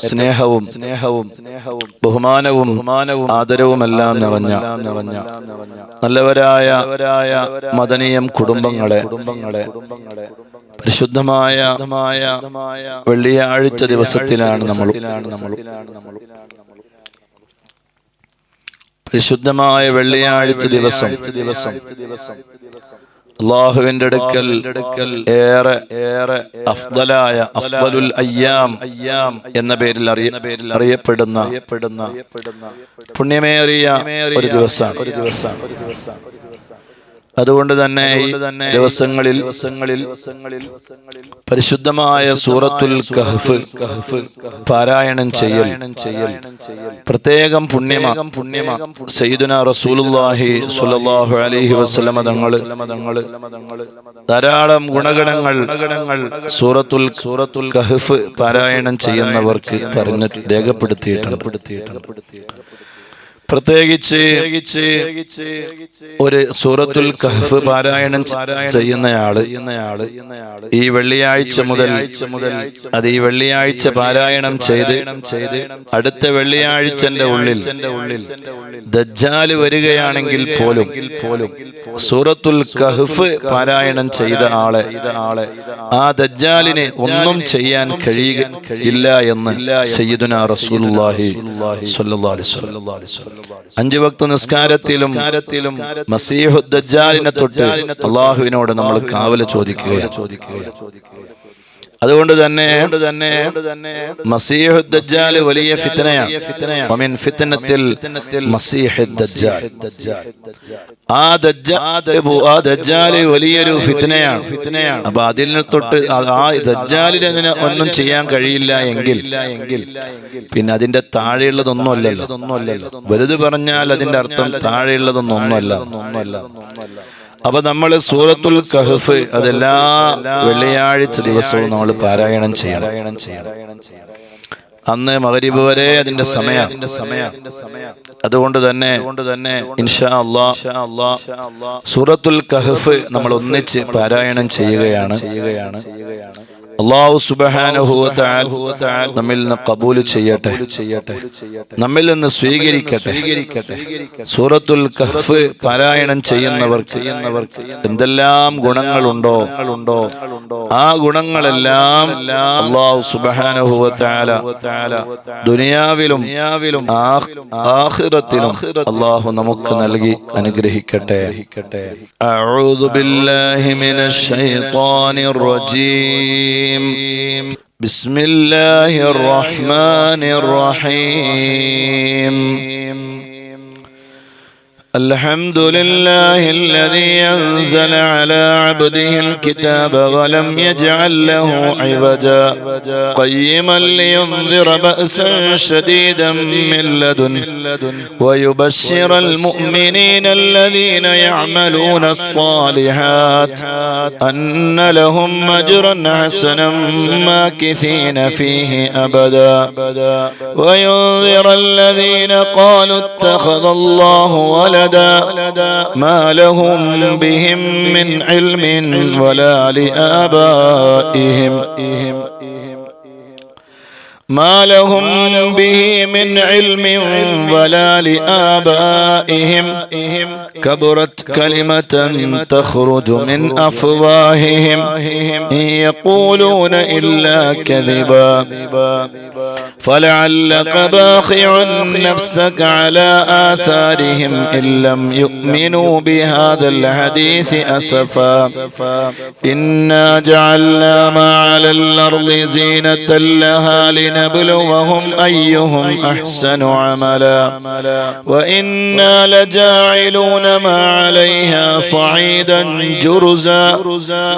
സ്നേഹവും ബഹുമാനവും ആദരവുമെല്ലാം നിറഞ്ഞ നല്ലവരായ മദനീയം കുടുംബങ്ങളെ പരിശുദ്ധമായ വെള്ളിയാഴ്ച ദിവസത്തിലാണ് നമ്മൾ പരിശുദ്ധമായ വെള്ളിയാഴ്ച ദിവസം അല്ലാഹുവിന്റെ അടുക്കൽ ഏറെ അഫ്ദലായ അഫ്ദലുൽ അയ്യാം എന്ന പേരിൽ അറിയപ്പെടുന്ന പുണ്യമേറിയ ഒരു ദിവസമാണ്. അതുകൊണ്ട് തന്നെ ഈ ദിവസങ്ങളിൽ പരിശുദ്ധമായ സൂറത്തുൽ കഹ്ഫ് പാരായണം ചെയ്യൽ പ്രത്യേകം പുണ്യമാ. സയ്യിദുനാ റസൂലുള്ളാഹി സ്വല്ലല്ലാഹു അലൈഹി വസല്ലമ തങ്ങൾ ധാരാളം ഗുണഗണങ്ങൾ സൂറത്തുൽ കഹ്ഫ് പാരായണം ചെയ്യുന്നവർക്ക് പറഞ്ഞിട്ട് രേഖപ്പെടുത്തിയിട്ടുണ്ട്. പ്രത്യേകിച്ച് ഒരു സൂറത്തുൽ കഹ്ഫ് പാരായണം ചെയ്യുന്നയാള് ഈ വെള്ളിയാഴ്ച മുതൽ അത് ഈ വെള്ളിയാഴ്ച പാരായണം ചെയ്ത് അടുത്ത വെള്ളിയാഴ്ചന്റെ ഉള്ളിൽ ദജ്ജാൽ വരികയാണെങ്കിൽ പോലും സൂറത്തുൽ കഹ്ഫ് പാരായണം ചെയ്ത ആളെ ആ ദജ്ജാലിനെ ഒന്നും ചെയ്യാൻ കഴിയില്ല എന്ന് സയ്യിദുനാ റസൂലുള്ളാഹി സ്വല്ലല്ലാഹു അലൈഹി വസല്ലം 5 വക്ത നിസ്കാരത്തിലും മസീഹുദ് ദജ്ജാലിനെ തൊട്ട് അല്ലാഹുവിനോട് നമ്മൾ കാവൽ ചോദിക്കുകയാണ്. അതുകൊണ്ട് തന്നെ മസീഹുദ് ദജ്ജാൽ വലിയ ഫിത്നയാണ്. വമിൻ ഫിത്നത്തിൽ മസീഹുദ് ദജ്ജാൽ. ആ ദജ്ജാൽ വലിയൊരു ഫിത്നയാണ്. അപ്പൊ അതിൽ തൊട്ട് ആ ദജ്ജാലിനെ ഒന്നും ചെയ്യാൻ കഴിയില്ല എങ്കിൽ പിന്നെ അതിന്റെ താഴെയുള്ളതൊന്നുമല്ലല്ലോ. വലുത് പറഞ്ഞാൽ അതിന്റെ അർത്ഥം താഴെയുള്ളതൊന്നൊന്നുമല്ല. അപ്പൊ നമ്മൾ സൂറത്തുൽ കഹ്ഫ് അതെല്ലാ വെള്ളിയാഴ്ച ദിവസവും നമ്മൾ പാരായണം ചെയ്യണം. അന്ന് മഗ്രിബ് വരെ അതിന്റെ സമയം. അതുകൊണ്ട് തന്നെ ഇൻഷാ അല്ലാഹ് സൂറത്തുൽ കഹ്ഫ് നമ്മൾ ഒന്നിച്ച് പാരായണം ചെയ്യുകയാണ്. അല്ലാഹു സുബ്ഹാനഹു വ തആല നമ്മിൽ നിന്ന് ഖബൂൽ ചെയ്യട്ടെ, നമ്മിൽ നിന്ന് സ്വീകരിക്കട്ടെ. സൂറത്തുൽ കഹ്ഫ് പാരായണം ചെയ്യുന്നവർക്ക് എന്തെല്ലാം ഗുണങ്ങളുണ്ടോ ആ ഗുണങ്ങളെല്ലാം അല്ലാഹു സുബ്ഹാനഹു വ തആല ദുനിയാവിലും ആഖിറത്തിലും അല്ലാഹു നമുക്ക് നൽകി അനുഗ്രഹിക്കട്ടെ. അഊദു ബില്ലാഹി മിനശ് ശൈത്വാനിർ റജീം. بسم الله الرحمن الرحيم. الحمد لله الذي أنزل على عبده الكتاب ولم يجعل له عوجا قيما لينذر بأسا شديدا من لدنه ويبشر المؤمنين الذين يعملون الصالحات أن لهم أجرا حسنا ماكثين فيه أبدا وينذر الذين قالوا اتخذ الله ولدا ما لهم بهم من علم ولا لآبائهم ما لهم به من علم ولا لآبائهم كبرت كلمة تخرج من أفواههم إن يقولون إلا كذبا فلعلك باخع نفسك على آثارهم إن لم يؤمنوا بهذا الحديث أسفا إنا جعلنا ما على الأرض زينة لها لنبلوهم أيهم أحسن عملا وإنا لجاعلون ما عليها صعيدا جرزا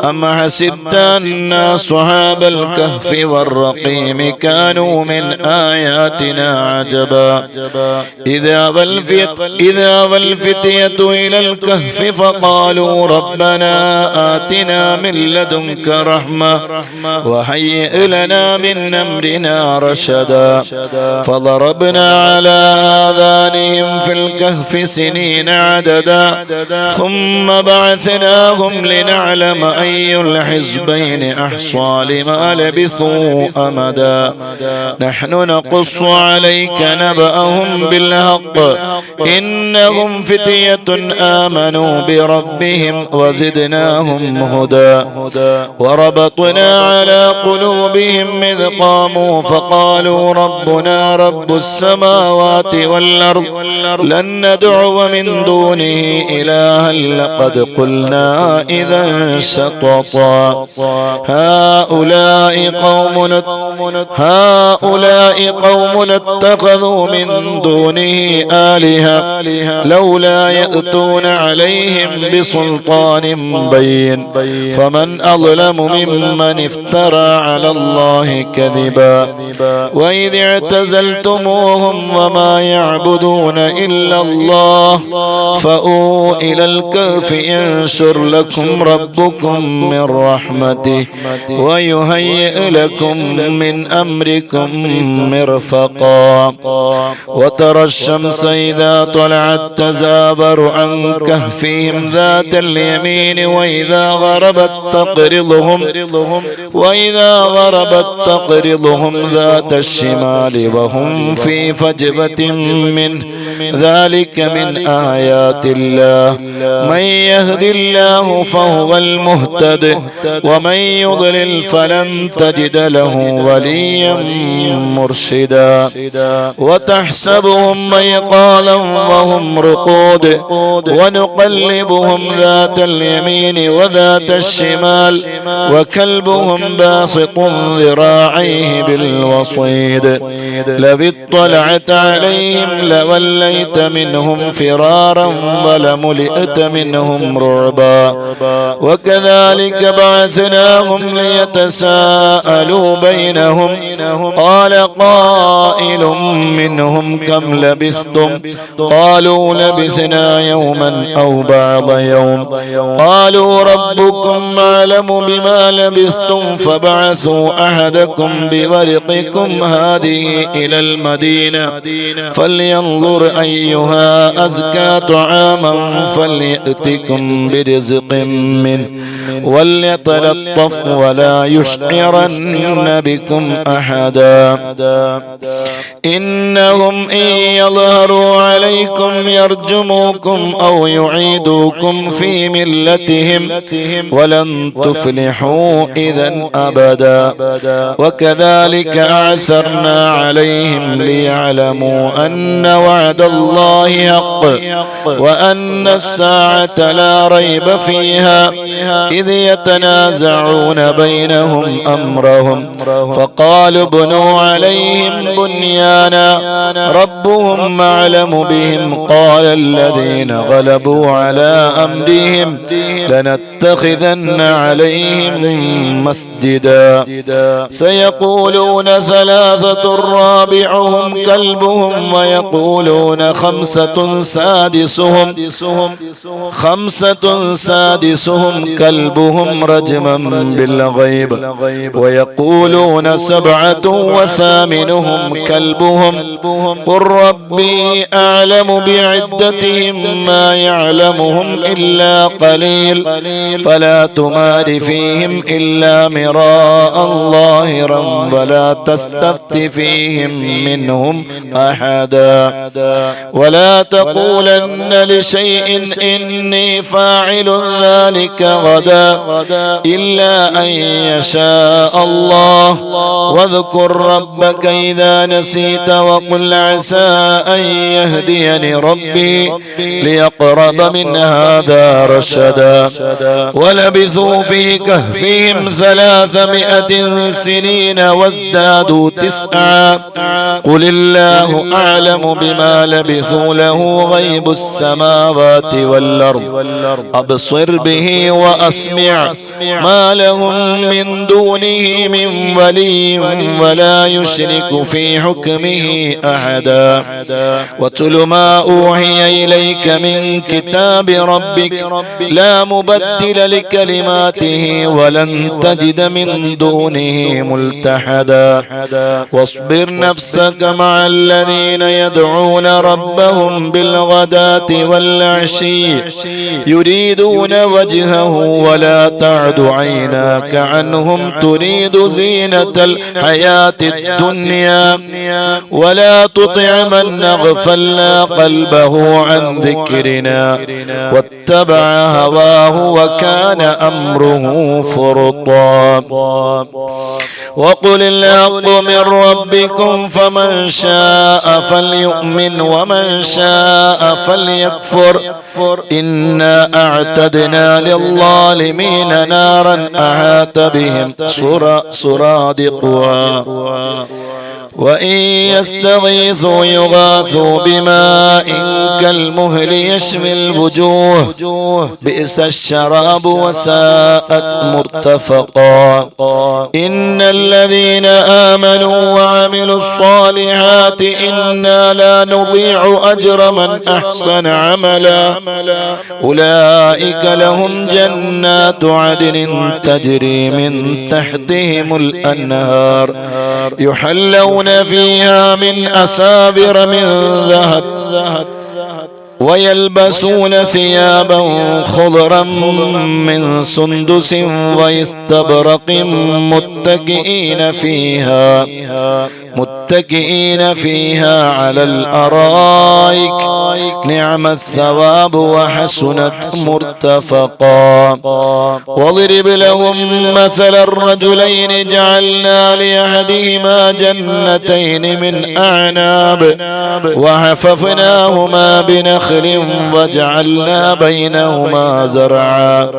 أم حسبت أن أصحاب الكهف والرقيم كانوا من آياتنا عجبا إذا والفتية إلى الكهف فقالوا ربنا آتنا من لدنك رحمة وهيئ لنا من أمرنا رشدا فضربنا على آذانهم في الكهف سنين عددا ثم بعثناهم لنعلم أي الحزبين أحصى لما لبثوا أمدا نحن نقص عليك نبأهم بالحق إنهم فتية آمنوا بربهم وزدناهم هدى وربطنا على قلوبهم إذ قاموا فقالوا ربنا رب السماوات والأرض لن ندعو من دونه إلها لقد قلنا إذا شططا هؤلاء قوم اتخذوا من دونه آلهة لولا يأتون عليهم بسلطان بين فمن أظلم ممن افترى على الله كذبا وإذ اعتزلتموهم وما يعبدون إلا الله فأووا إلى الكهف ينشر لكم ربكم من رحمته ويهيئ لكم من أمركم مرفقا وترى الشمس إذا طلعت تزاور عن كهفهم ذات اليمين وإذا غربت تقرضهم ذات الشمال وهم في فجوة منه ذلك من آيات الله من يهد الله فهو المهتد ومن يضلل فلن تجد له وليا مرشدا وتحسبهم أيقاظا وهم رقود ونقلبهم ذات اليمين وذات الشمال وكلبهم باسط ذراعيه بالوصيد لو اطلعت عليهم لوليت منهم فرارا ولملئت منهم رعبا وكذلك بعثناهم ليتساءلوا بينهم قال قائل منهم كم لبثتم قالوا لبثنا يوما أو بعض يوم قالوا ربكم أعلم بما لبثتم فبعثوا أحدكم بورقكم هذه إلى المدينة فلينظر أيها أزكى طعاما فليأتكم برزق منه وليتلطف ولا يشعرن بكم أحدا إنهم إن يظهروا عليكم يرجموكم أو يعيدوكم في ملتهم ولن تفلحوا إذا أبدا وكذلك أعثرنا عليهم ليعلموا أن وعد الله حق وأن الساعة لا ريب فيها إذ يتنازعون بينهم أمرهم فقالوا ابنوا عليهم بنيانا ربهم أعلم بهم قال الذين غلبوا على أمرهم لنتخذن عليهم مسجدا سيقولون ثلاثة رابعهم كلبهم ويقولون خمسة سادسهم كلبهم رجما بالغيب ويقولون 7 وثامنهم كلبهم قل ربي أعلم بعدتهم ما يعلمهم إلا قليل فلا تمار فيهم إلا مراء ظاهرا ولا تستفت فيهم منهم أحدا ولا تقولن لشيء إني فاعل ذلك غدا إلا أن يشاء الله واذكر ربك إذا نسيت وقل عسى أن يهديني ربي ليقرب من هذا رشدا ولبثوا في كهفهم 300 سنين وازدادوا 9 قل الله أعلم بما لبثوا له غيب السماوات والأرض أبصر به وأسمع ما لهم من دونه من ولي ولا يشرك في حكمه أحدا واتل ما أوحي إليك من كتاب ربك لا مبدل لكلماته ولن تجد من دونه ملتحدا واصبر نفسك مع الذين يدعون ربهم بالغداة والعشي يريدون وجهه ولا تعد عيناك عنهم تريد زينة الحياة الدنيا ولا تطع من أغفلنا قلبه عن ذكرنا واتبع هواه وكان أمره فرطا وقل الحق من ربكم فمن شاء فليؤمن ومن شاء فليكفر إنا أعتدنا للظالمين نارا أحاط بهم سرادقها وإن يستغيثوا يغاثوا بماء كالمهل يشوي الوجوه بئس الشراب وساءت مرتفقا إن الذين آمنوا وعملوا الصالحات إنا لا نضيع أجر من أحسن عملا أولئك لهم جنات عدن تجري من تحتهم الأنهار يحلون فيها من أساور من ذهب ويلبسون ثيابا خضرا من سندس واستبرق متكئين فيها على الأرائك نعم الثواب وحسنت مرتفقا واضرب لهم مثل الرجلين جعلنا لأحدهما جنتين من أعناب وحففناهما بنخل وجعلنا بينهما زرعا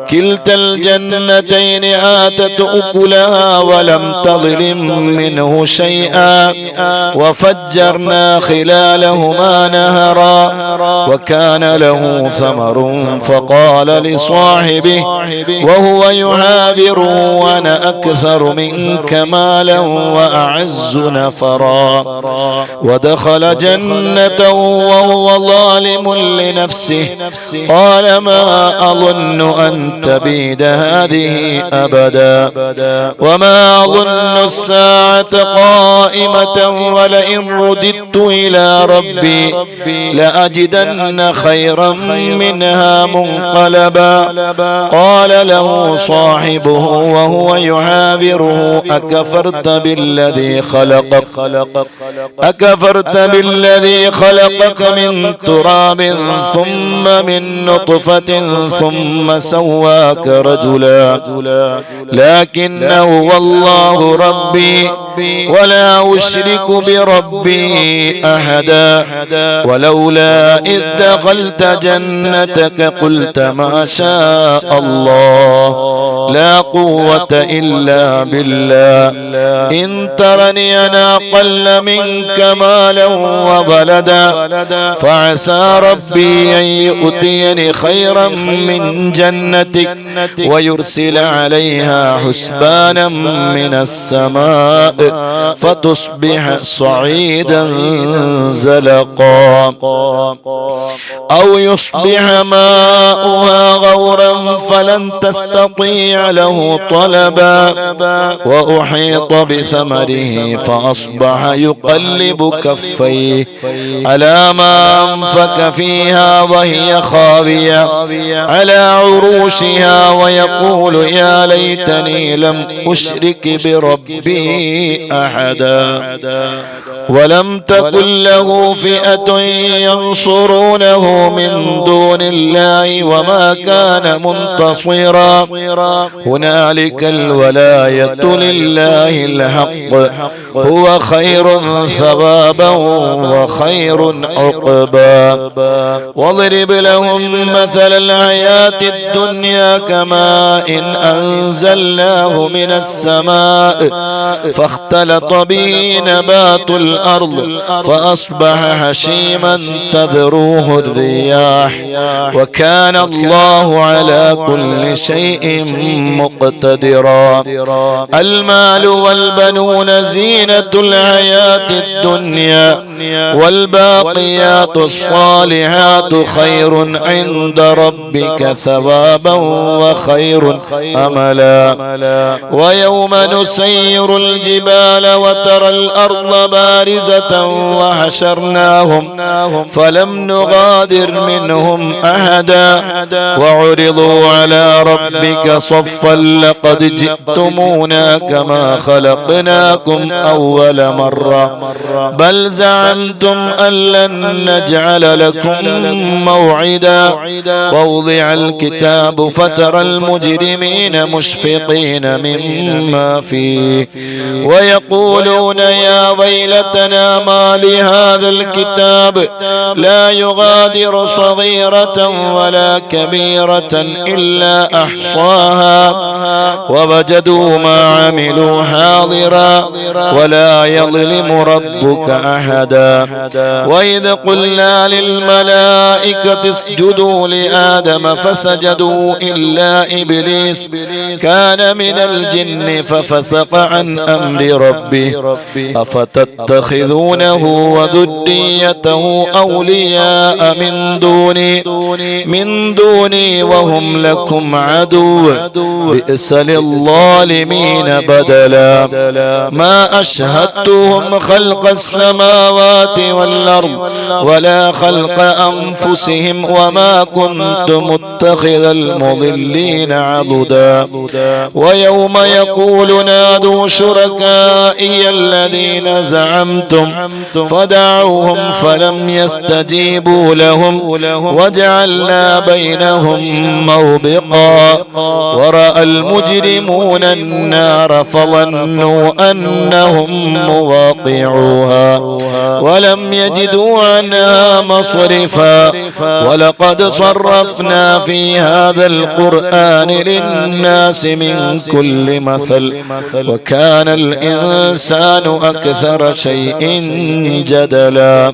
كلتا الجنتين آتت أكلها ولم تظلم منه شيئا وفجرنا خلالهما نهرا وكان له ثمر فقال لصاحبه وهو يحاوره وأنا أكثر منك مالا وأعز نفرا ودخل جنته وهو ظالم لنفسه قال ما أظن أن تبيد هذه أبدا وما أظن الساعة قائمة ولئن رددت إلى ربي لأجدن خيرا منها منقلبا قال له صاحبه وهو يحاوره أكفرت بالذي خلقك من تراب ثم من نطفة ثم سواك رجلا لكنه والله ربي ولا أشرك بربي أحدا ولولا إذ دخلت جنتك قلت ما شاء الله لا قوة إلا بالله إن ترني أنا أقل منك مالا وولدا فعسى ربي أن يؤتيني خيرا من جنتك ويرسل عليها حسبانا من السماء فتصبح صعيدا زلقا أو يصبح ماؤها غورا فلن تستطيع له طلبا وأحيط بثمره فأصبح يقلب كفيه على ما أنفق فيها وهي خاوية على عروشها ويقول يا ليتني لم أشرك بربي أحدا ولم تكن له فئة ينصرونه من دون الله وما كان منتصرا هنالك الولاية لله الحق هو خير ثوابا وخير عقبا واضرب لهم مثل الحياة الدنيا كماء إن أنزلناه من السماء فاختلط به نبات الأرض فأصبح هشيما تذروه الرياح وكان الله على كل شيء مقتدرا المال والبنون زينة الحياة الدنيا والباقيات الصالحات خير عند ربك ثوابا وخير أملا ويوم نسير الجبال وترى الأرض بارزة وحشرناهم فلم نغادر منهم أحدا وعرضوا على ربك صفا لقد جئتمونا كما خلقناكم أول مرة بل زعمتم أن لن نجعل لكم موعدا ووضع الكتاب فترى المجرمين مشفقين مما فيه ويقولون يا ويلتنا ما لهذا الكتاب لا يغادر صغيرة ولا كبيرة إلا أحصاها ووجدوا ما عملوا حاضرا ولا يظلم ربك أحدا وإذ قلنا للملائكة اسجدوا لآدم فسجدوا إلا إبليس كان من الجن ففسق عن أمر ربه أفتتخذونه وذريته أولياء من دوني وهم لكم عدو بئس للظالمين بدلا ما أشهدتهم خلق السماوات والأرض ولا خلق أنفسهم وما كنت متخذ المضلين عضدا ويوم يقول نادوا شركائي الذين زعمتم فدعوهم فلم يستجيبوا لهم وجعلنا بينهم موبقا ورأى المجرمون النار فظنوا أنهم مواقعوها ولم يجدوا عنها مصرفا ولقد صرفنا في هذا القرآن للناس من كل مثل وكان الإنسان أكثر شيء جدلا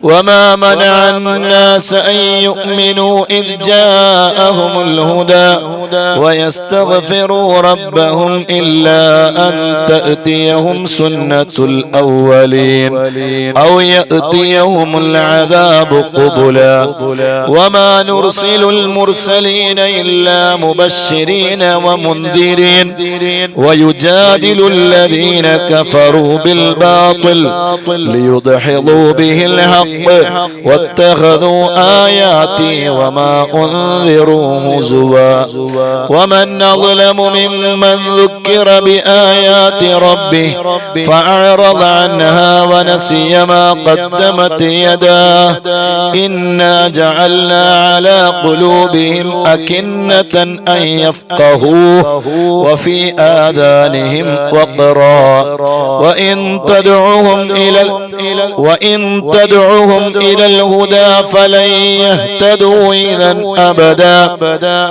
وما منع الناس أن يؤمنوا إذ جاءهم الهدى ويستغفروا ربهم إلا أن تأتيهم سنة الأولين أو يأتيهم العذاب قبلا وما نرسل المرسلين إلا مبشرين ومنذرين ويجادل الذين كفروا بالباطل ليدحضوا به الحق واتخذوا آياتي وما أنذروا هزوا ومن أظلم ممن ذكر بآيات ربه فأعرض عنها ونسي ما قدمت يداه إنا جعلنا على قلوبهم أكنة أن يفقهوه وفي آذانهم وقرا وإن تدعوهم إلى الهدى فلن يهتدوا إذا أبدا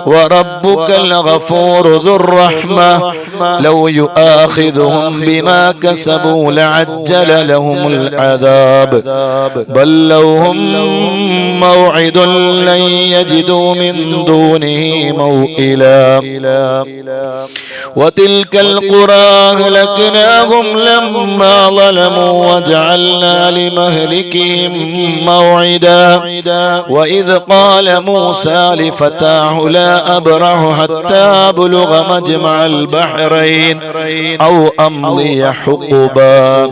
وربك الغفور ذو الرحمة لو يؤاخذهم بما كسبوا لعجل لهم العذاب بل لهم موعد لن يجدوا من دونه موئلا وتلك القرى أهلكناهم لما ظلموا وجعلنا لمهلكهم موعدا وإذ قال موسى لفتاه لا أبرح حتى أبلغ مجمع البحرين أو أمضي حقبا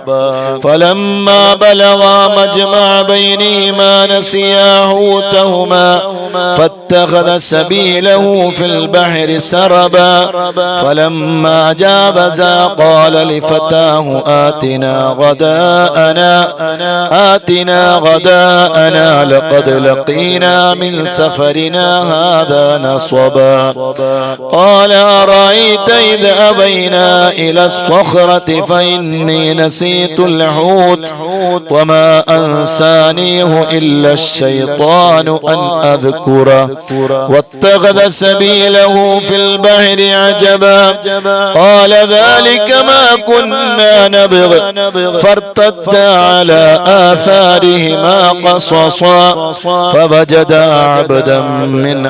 فلما بلغا مجمع بينهما نسيا حوتهما فاتخذ سبيله في البحر سربا فلما جاوزا قال لفتاه آتنا غداءنا لقد لقينا من سفرنا هذا نصبا قال أرأيت إذ أبينا إلى الصخرة فإني نسيت الحوت وما أنسانيه إلا الشيطان أن أذكره واتخذ سبيله في البحر عجبا قال ذلك ما كنا نبغ فارتدا على آثارهما قصصا فوجدا عبدا من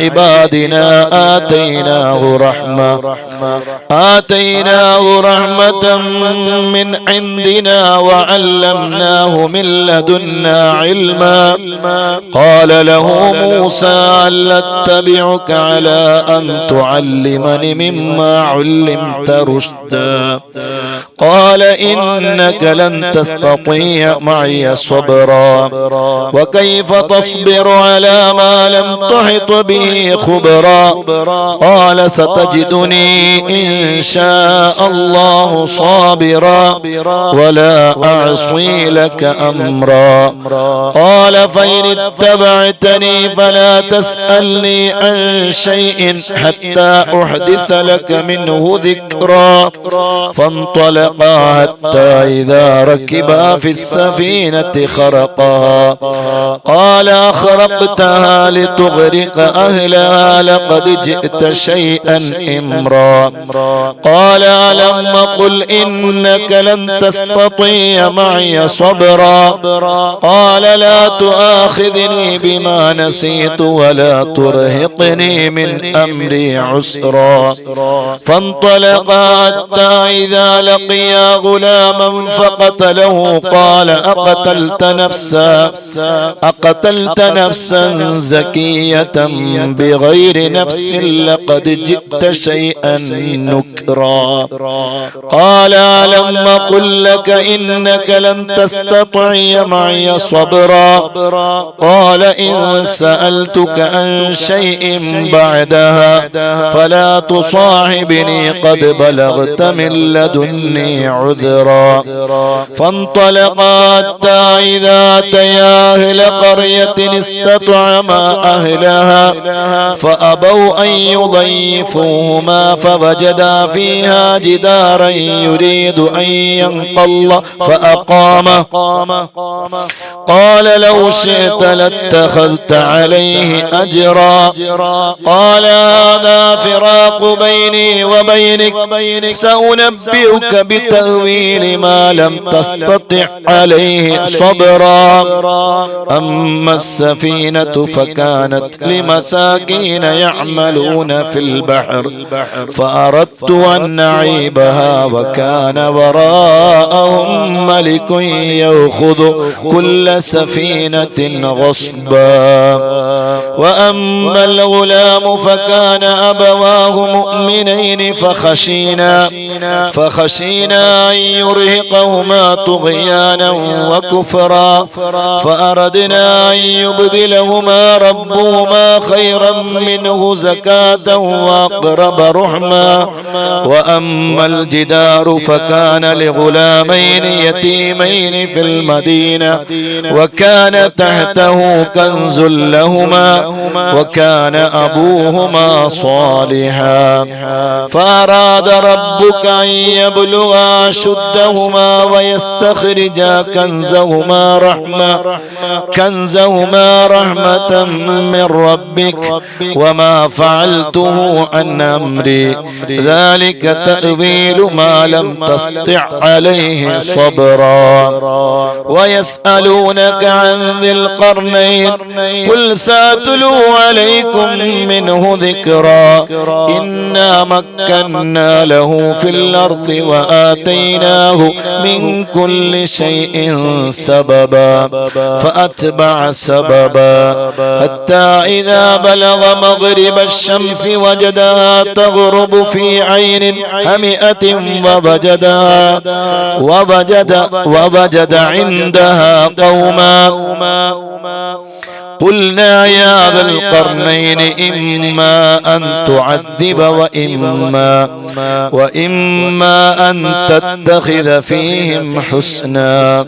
عبادنا آتيناه رحمة من عندنا وعلمناه من لدنا علما قال له موسى هل أتبعك على أن تعلمني مما علمت رشدا قال إنك لن تستطيع معي صبرا وكيف تصبر على ما لم تحط به خبرا قال ستجدني إن شاء الله صابرا ولا أعصي لك أمرا قال فإن اتبعتني فلا تسألني عن شيء حتى أحدث لك منه ذكرا فانطلقا حتى إذا ركبا في السفينة خرقها قال أخرقتها لتغرق أهلها لقد جئت شيئا إمرا قال ألم قل إنك لن تستطيع معي صبرا قال لا تؤاخذني بما نسيت ولا ترهقني من أمري عسرا فانطلقا حتى إذا لقيا غلاما فقتله قال أقتلت نفسا زكية بغير نفس لقد جئت شيئا نكرا قال ألم قل لك إنك لن تستطيع معي صبرا قال إن سألتك عن شيء بعدها فلا تصاحبني قد بلغت من لدني عذرا فانطلقا حتى إذا أتيا أهل قرية استطعما أهلها فأبوا أن يضيفوهما فوجدا فيها جدارا يريد أن ينقض فأقامه قال لو شئت لاتخذت عليه أجرا قال هذا فراق بيني وبينك سأنبئك بتأويل ما لم تستطع عليه صبرا أما السفينة فكانت لمساكين يعملون في البحر فأردت أن نعيبها وكان وراءهم ملك يأخذ كل سفينة غصبا وأما الغلام فكان أبواه مؤمنين فخشينا أن يرهقهما طغيانا وكفرا فأردنا أن يبدلهما ربهما خيرا منه زكاة وأقرب رحما وأما الجدار فكان لغلامين يتيمين في المدينة وكان تحته كنز لهما وكان أبوهما صالحا فأراد ربك أن يبلغا أشدهما ويستخرجا كنزهما رحمة من ربك وما فعلته عن أمري ذلك تأويل ما لم تستطع عليه صبرا ويسألونك عن ذي القرنين قل سأتلو عليكم منه ذكرا إنا مكنا له في الأرض وآتيناه من كل شيء سببا فأتبع سببا حتى إذا بلغ مغرب الشمس وجدها تغرب في عين حمئة ووجد عندها قوما قلنا يا ذا القرنين إما أن تعذب وإما أن تتخذ فيهم حسنا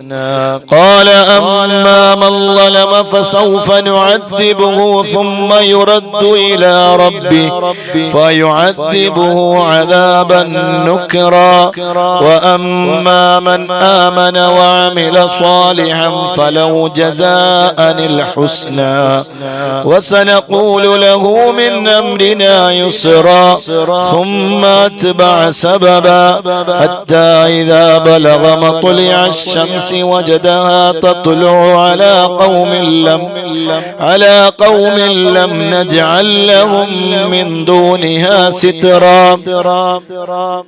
قال أما من ظلم فسوف نعذبه ثم يرد إلى ربه فيعذبه عذابا نكرا وأما من آمن وعمل صالحا فله جزاء الحسنى وسنقول له من أمرنا يسرا ثم أتبع سببا حتى إذا بلغ مطلع الشمس وجدها تطلع على قوم لم نجعل لهم من دونها سترا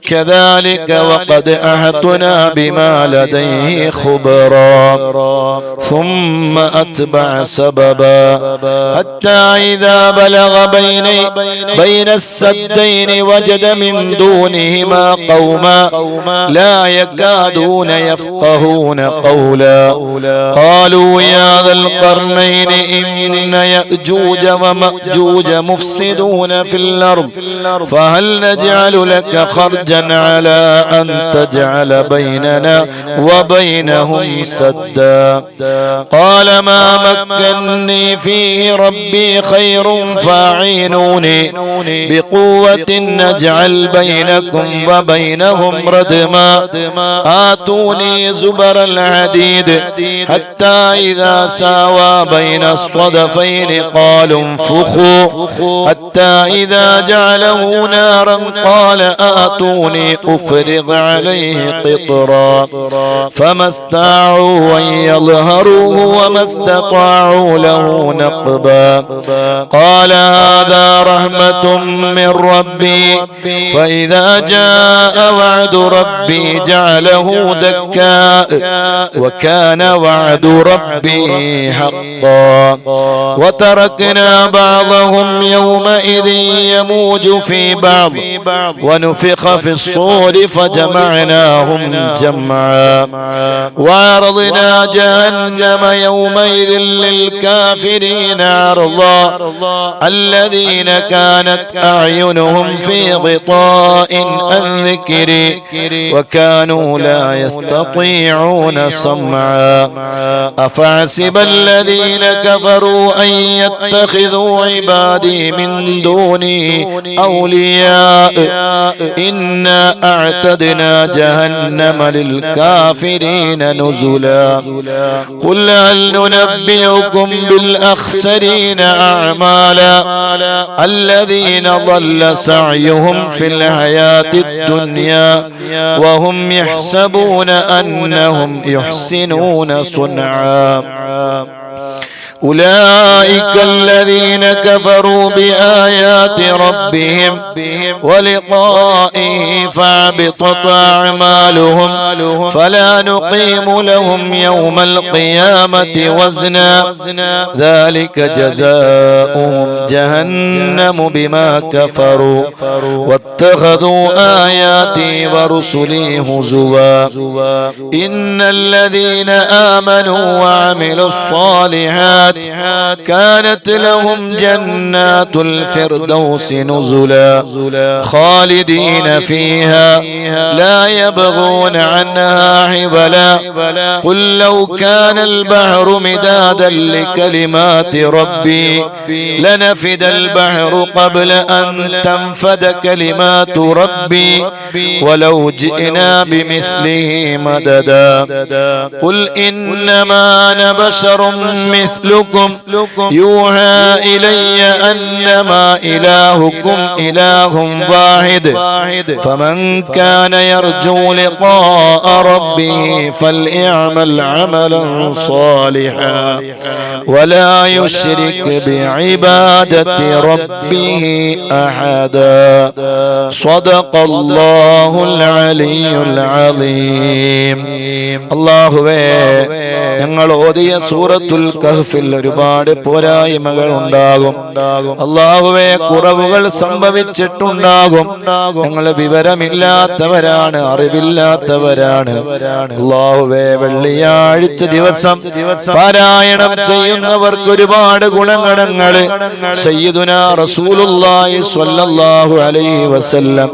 كذلك وقد أحطنا بما لديه خبرا ثم أتبع سببا حتى إذا بلغ بين السدين وجد من دونهما قوما لا يكادون يفقهون قولا قالوا يا ذا القرنين إن يأجوج ومأجوج مفسدون في الأرض فهل نجعل لك خرجا على أن تجعل بيننا وبينهم سدا قال ما مكنني فيه ربي خير فاعينوني بقوة نجعل بينكم وبينهم ردما آتوني زبر الحديد حتى إذا ساوى بين الصدفين قالوا انفخوا حتى إذا جعله نارا قال آتوني أفرغ عليه قطرا فما استطاعوا أن يظهروه وما استطاعوا له نقبا قال هذا رحمة من ربي فإذا جاء وعد ربي جعله دكاء وكان وعد ربي حقا وتركنا بعضهم يومئذ يموج في بعض ونفخ في الصور فجمعناهم جمعا وعرضنا جهنم يومئذ للكافرين عرضا الذين كانت أعينهم في غطاء عن ذكري وكانوا لا يستطيعون سمعا أفحسب الذين كفروا أن يتخذوا عبادي من دوني أولياء إنا أعتدنا جهنم للكافرين نزلا قل هل ننبئكم بالأخسرين أعمالا الذين ضل سعيهم في الحياة الدنيا وهم يحسبون أنهم يحسنون صنعا أولئك الذين كفروا بآيات ربهم ولقائه فحبطت أعمالهم فلا نقيم لهم يوم القيامة وزنا ذلك جزاؤهم جهنم بما كفروا واتخذوا آياتي ورسلي هزوا إن الذين آمنوا وعملوا الصالحات كانت لهم جنات الفردوس نزلا خالدين فيها لا يبغون عنها حولا قل لو كان البحر مدادا لكلمات ربي لنفد البحر قبل أن تنفد كلمات ربي ولو جئنا بمثله مددا قل إنما أنا بشر مثلكم يوحى إلي أنما إلهكم إله واحد فمن كان يرجو لقاء ربه فليعمل عملا صالحا ولا يشرك بعبادة ربه أحدا صدق الله العلي العظيم الله ഞങ്ങൾ ഓതിയ സൂറത്തുൽ കഹ്ഫിൽ ഒരുപാട് പോരായ്മകൾ ഉണ്ടാകും. അല്ലാഹുവേ, കുറവുകൾ സംഭവിച്ചിട്ടുണ്ടാകും. ഞങ്ങൾ വിവരമില്ലാത്തവരാണ്, അറിവില്ലാത്തവരാണ്. അല്ലാഹുവേ, വെള്ളിയാഴ്ച ദിവസം പാരായണം ചെയ്യുന്നവർക്ക് ഒരുപാട് ഗുണഗണങ്ങൾ സയ്യിദുനാ റസൂലുള്ളാഹി സ്വല്ലല്ലാഹു അലൈഹി വസല്ലം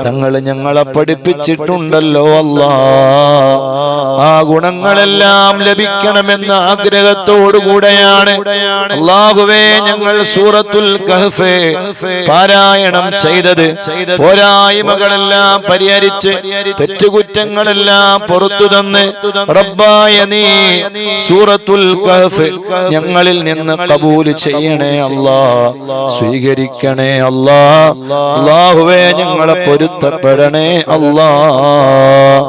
തങ്ങൾ ഞങ്ങളെ പഠിപ്പിച്ചിട്ടുണ്ടല്ലോ. അല്ലാഹ്, ആ ഗുണങ്ങളെല്ലാം ലഭിക്കണമെന്ന ആഗ്രഹത്തോടുകൂടെ കൂടെയാണ്. അല്ലാഹുവേ, ഞങ്ങൾ സൂറത്തുൽ കഹ്ഫ് പാരായണം ചെയ്തത് പോരായ്മകളെല്ലാം പരിഹരിച്ച് തെറ്റുകുറ്റങ്ങളെല്ലാം പുറത്തു തന്ന് റബ്ബായ നീ സൂറത്തുൽ കഹ്ഫ് ഞങ്ങളിൽ നിന്ന് ഖബൂൽ ചെയ്യണേ അല്ലാഹ്, സ്വീകരിക്കണേ അല്ലാഹ്. അല്ലാഹുവേ, ഞങ്ങളെ പൊരുത്തപ്പെടണേ അല്ലാഹ്.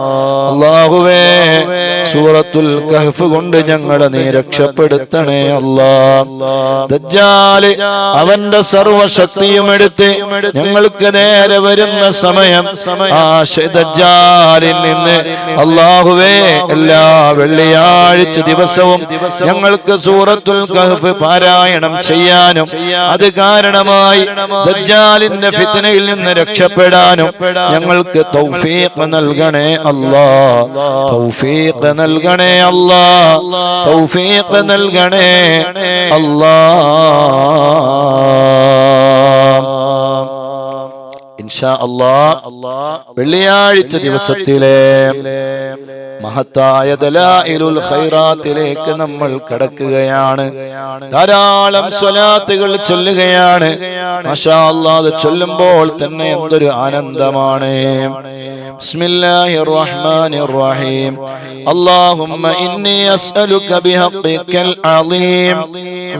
അല്ലാഹുവേ, സൂറത്തുൽ കഹ്ഫ് കൊണ്ട് ഞങ്ങളെ നീ രക്ഷപ്പെടുത്തണേ അല്ലാഹ്. ദജ്ജാൽ അവന്റെ സർവശക്തിയും എടുത്ത് ഞങ്ങൾക്ക് നേരെ വരുന്ന സമയം ആ ദജ്ജാലിൽ നിന്ന് അല്ലാഹുവേ എല്ലാ വെള്ളിയാഴ്ച ദിവസവും ഞങ്ങൾക്ക് സൂറത്തുൽ കഹ്ഫ് പാരായണം ചെയ്യാനും അത് കാരണമായി ദജ്ജാലിന്റെ ഫിത്നയിൽ നിന്ന് രക്ഷപ്പെടാനും ഞങ്ങൾക്ക് തൗഫീഖ് നൽകണേ അല്ലാഹ്. തൗഫീഖ് നൽകണേ അല്ലാഹ്. തൗഫീഖ് നൽകണേ അല്ലാഹ്. ഇൻഷാ അല്ലാഹ് വെള്ളിയാഴ്ച ദിവസത്തിലെ മഹത്തായ ദലായിലുൽ ഖൈറാത്തിലേക്ക് നമ്മൾ കടക്കുകയാണ്. ധാരാളം സ്വലാത്തുകൾ ചൊല്ലുകയാണ്. മാഷാ അല്ലാഹ്, അത് ചൊല്ലുമ്പോൾ തന്നെ എന്തൊരു ആനന്ദമാണ്. ബിസ്മില്ലാഹിർ റഹ്മാനിർ റഹീം. അല്ലാഹുമ്മ ഇന്നി അസ്അലുക ബിഹഖ്ഖികൽ അളീം.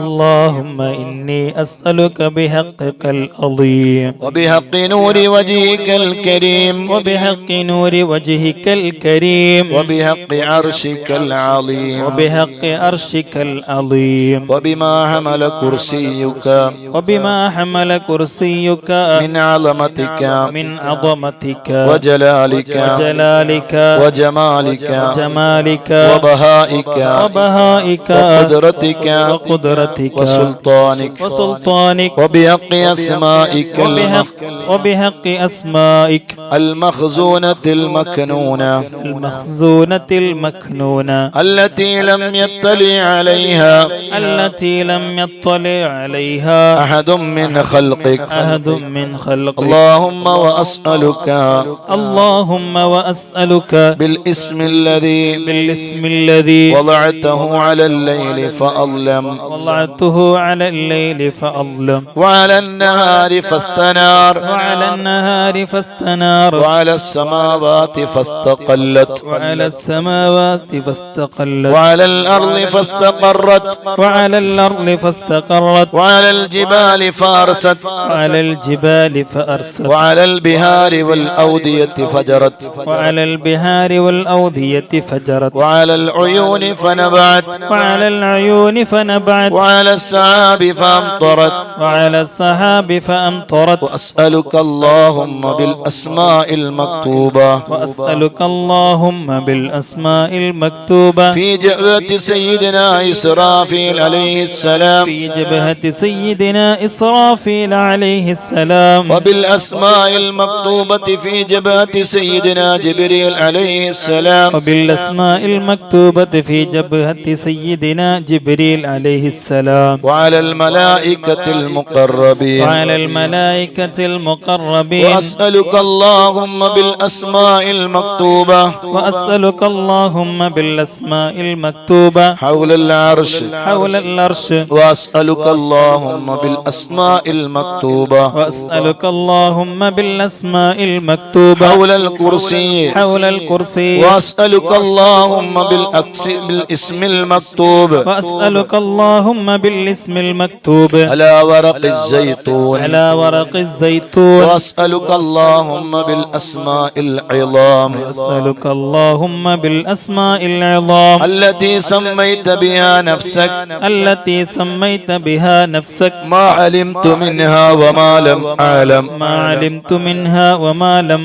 اللهم إني أسألك بحقك العظيم وبحق نور وجهك الكريم وبحق نور وجهك الكريم وبحق عرشك العظيم وبحق عرشك العظيم وبما حمل كرسيك وبما حمل كرسيك من عظمتك من عظمتك وجلالك وجلالك وجمالك وجمالك وبهائك وبهائك وقدرتك وقدرتك وسلطانك وسلطانك وبحق أسمائك وبحق أسمائك المخزونة المكنونة المخزونة المكنونة التي لم يطلع عليها عليها أحد من خلقك أحد من خلقك. اللهم وأسألك بالاسم الذي وضعته على الليل فأظلم وعلى النهار فاستنار وعلى السماوات فاستقلت وعلى الأرض فاستقرت وعلى الجبال فارست وعلى البحار والأودية فجرت وعلى العيون فنبعت وعلى السحاب فأمطرت وأسألك اللهم بالأسماء المكتوبة في جبهة سيدنا إسرافيل عليه السلام وبالأسماء المكتوبة في جبهة سيدنا جبريل عليه السلام وعلى الملائكة المقربين وأسألك اللهم بالأسماء المكتوبة حول العرش وأسألك اللهم بالأسماء المكتوبة حول الكرسي وأسألك اللهم بالاسم المكتوب على ورق الزيتون وأسألك اللهم بالأسماء العظام التي سميت بها نفسك ما علمت منها وما لم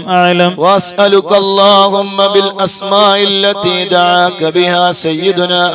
أعلم وأسألك اللهم بالأسماء التي دعاك بها سيدنا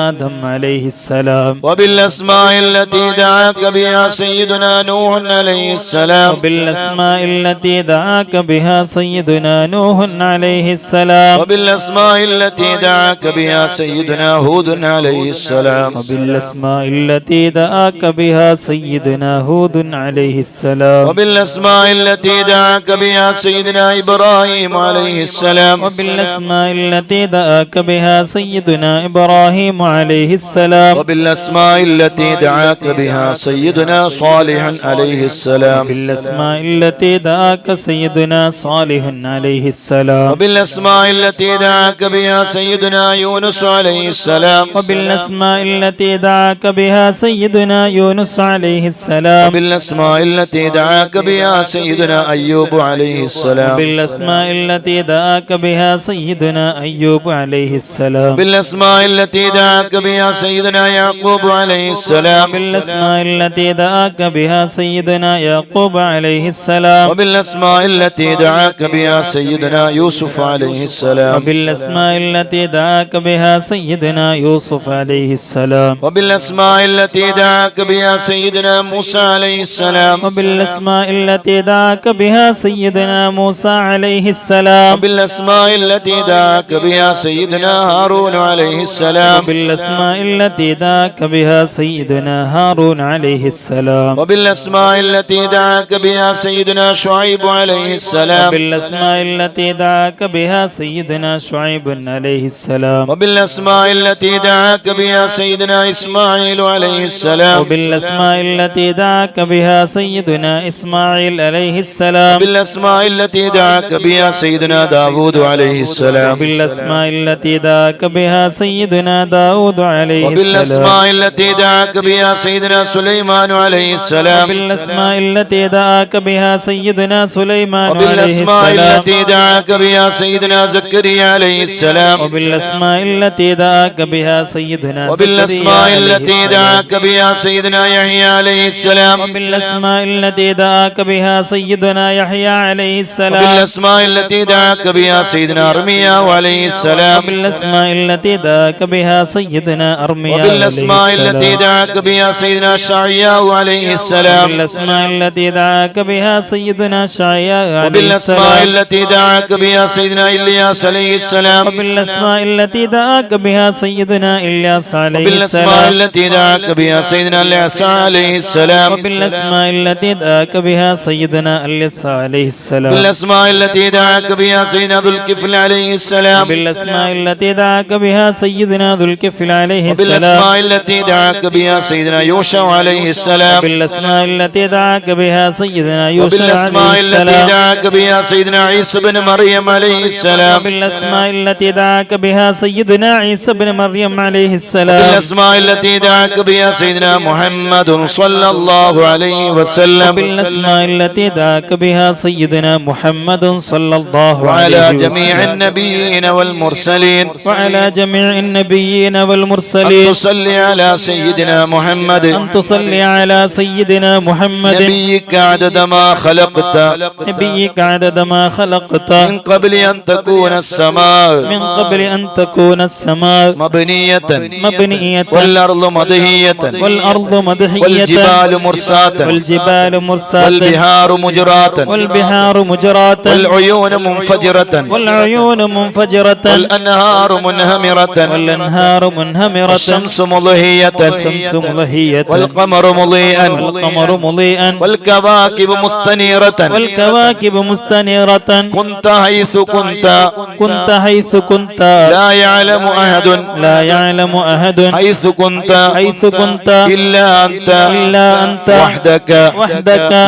آدم عليه السلام وبالأسماء التي دعاك بها سيدنا نوح عليه السلام وبالأسماء التي دعاك بها سيدنا نوح عليه السلام وبالأسماء التي دعاك بها سيدنا هود عليه السلام وبالأسماء التي دعاك بها سيدنا هود عليه السلام وبالأسماء التي دعاك بها سيدنا إبراهيم عليه السلام وبالأسماء التي دعاك بها سيدنا إبراهيم عليه السلام وبالأسماء التي دعاك بها سيدنا صالح عليه السلام وبالأسماء التي دعاك سيدنا صالح عليه السلام وبالأسماء التي دعاك بها سيدنا يونس عليه السلام وبالأسماء التي دعاك بها سيدنا يونس عليه السلام وبالأسماء التي دعاك بها سيدنا أيوب عليه السلام وبالأسماء التي دعاك بها سيدنا أيوب عليه السلام بالأسماء التي دعاك بها سيدنا يعقوب عليه السلام وبالأسماء التي دعاك بها سيدنا يعقوب عليه السلام وبالأسماء التي دعاك بها سيدنا يوسف عليه السلام وبالأسماء التي دعاك بها سيدنا يوسف عليه السلام وبالأسماء التي دعاك بها سيدنا موسى عليه السلام وبالأسماء التي دعاك بها سيدنا موسى عليه السلام وبالأسماء التي دعاك بها سيدنا هارون عليه السلام وبالأسماء التي دعاك بها سيدنا هارون عليه السلام وبالأسماء التي دعاك بها سيدنا شعيب عليه السلام وبالأسماء التي دعاك بها سيدنا شعيب عليه السلام وبالأسماء التي دعاك بها سيدنا إسماعيل عليه السلام وبالأسماء التي دعاك بها سيدنا إسماعيل عليه السلام وبالأسماء التي دعاك بها سيدنا داود عليه السلام وبالأسماء التي دعاك بها سيدنا داود عليه السلام وبالأسماء التي دعاك بها سيدنا سليمان عليه السلام وبالأسماء التي دعاك بها سيدنا سليمان عليه وبالأسماء السلام التي دعاك بها سيدنا زكريا عليه السلام وبالأسماء التي دعاك بها سيدنا وبالأسماء زكريا التي عليه دعاك بها سيدنا يحيى عليه السلام وبالأسماء التي دعاك بها سيدنا يحيى عليه السلام وبالأسماء التي دعاك بها سيدنا أرميا عليه السلام وبالأسماء التي دعاك بها سيدنا أرميا وبالأسماء عليه التي السلام دعاك بها سيدنا شعياء عليه السلام وبالأسماء التي دعاك بها سيدنا شعياء عليه وبالأسماء السلام التي دعاك بها سيدنا إلياس عليه السلام وبالأسماء التي دعاك بها سيدنا إلياس عليه وبالأسماء السلام التي دعاك بها سيدنا اليسع عليه السلام وبالأسماء التي دعاك بها سيدنا اليسع عليه السلام بالأسماء التي دعاك بها سيدنا ذو الكفل عليه السلام وبالأسماء التي دعاك بها سيدنا ذو الكفل عليه السلام وبالأسماء التي دعاك بها سيدنا يوشع عليه السلام وبالأسماء التي دعاك بها سيدنا يوسف وبالأسماء عليه التي السلام دعاك بها سيدنا عيسى بن مريم عليه السلام وبالأسماء التي دعاك بها سيدنا عيسى بن مريم عليه السلام بالأسماء التي دعاك بها سيدنا محمد صلى الله عليه وسلم وبالأسماء التي دعاك بها سيدنا محمد صلى الله عليه وعلى وسلم جميع النبيين والمرسلين وعلى جميع النبيين أن والمرسلين تصلي على سيدنا محمد أن تصلي على سيدنا محمد نبيك عدد ما خلقت نبيك عدد ما خلقت من قبل أن تكون السماء من قبل أن تكون السماء مبنية مبنية والأرض مضهية والأرض مدحية والجبال مرساة والجبال مرساة والبحار مجراة والبحار مجراة والعيون منفجرة والعيون منفجرة والأنهار منهمرة والأنهار منهمرة والشمس مضهية والشمس ملهية والقمر مضيئا والقمر مضيئا والكواكب مستنيرة والكواكب مستنيرة كنت حيث كنت كنت حيث كنت لا يعلم أحد لا يعلم أحد حيث كنت حيث كنت إلا أنت إلا أنت وحدك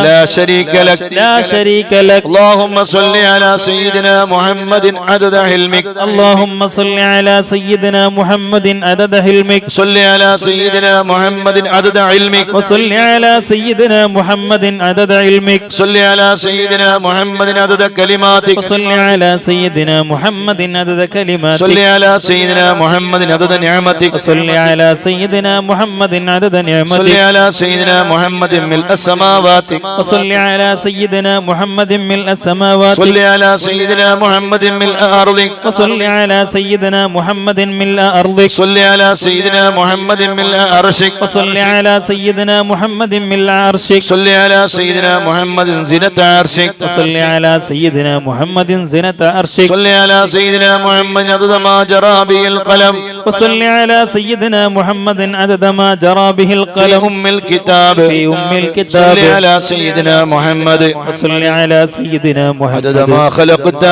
لا شريك لك لا شريك لك اللهم صل على سيدنا محمد عدد علمك اللهم صل على سيدنا محمد عدد حلمك صل على سيدنا محمد عدد علمك وصل على سيدنا محمد عدد علمك صل على سيدنا محمد عدد كلماتك وصل على سيدنا محمد عدد صل كلماتك على سيدنا محمد عدد نعمتك وصل على سيدنا محمد عدد صل نعمتك على سيدنا محمد ملء السماوات وصل على سيدنا محمد ملء السماوات صل على سيدنا محمد ملء أرضك وصل على سيدنا محمد ملء أرضك صل على سيدنا محمد ملء عرشك وصل على سيدنا محمد ملء عرشك صل على سيدنا محمد زنة عرشك وصل على سيدنا محمد زنة عرشك صل على سيدنا محمد عدد ما جرى به القلم وصل على سيدنا محمد عدد ما جرى به القلم والقلم أم الكتاب في أم الكتاب صل على سيدنا محمد وصل على سيدنا عدد محمد ما خلقت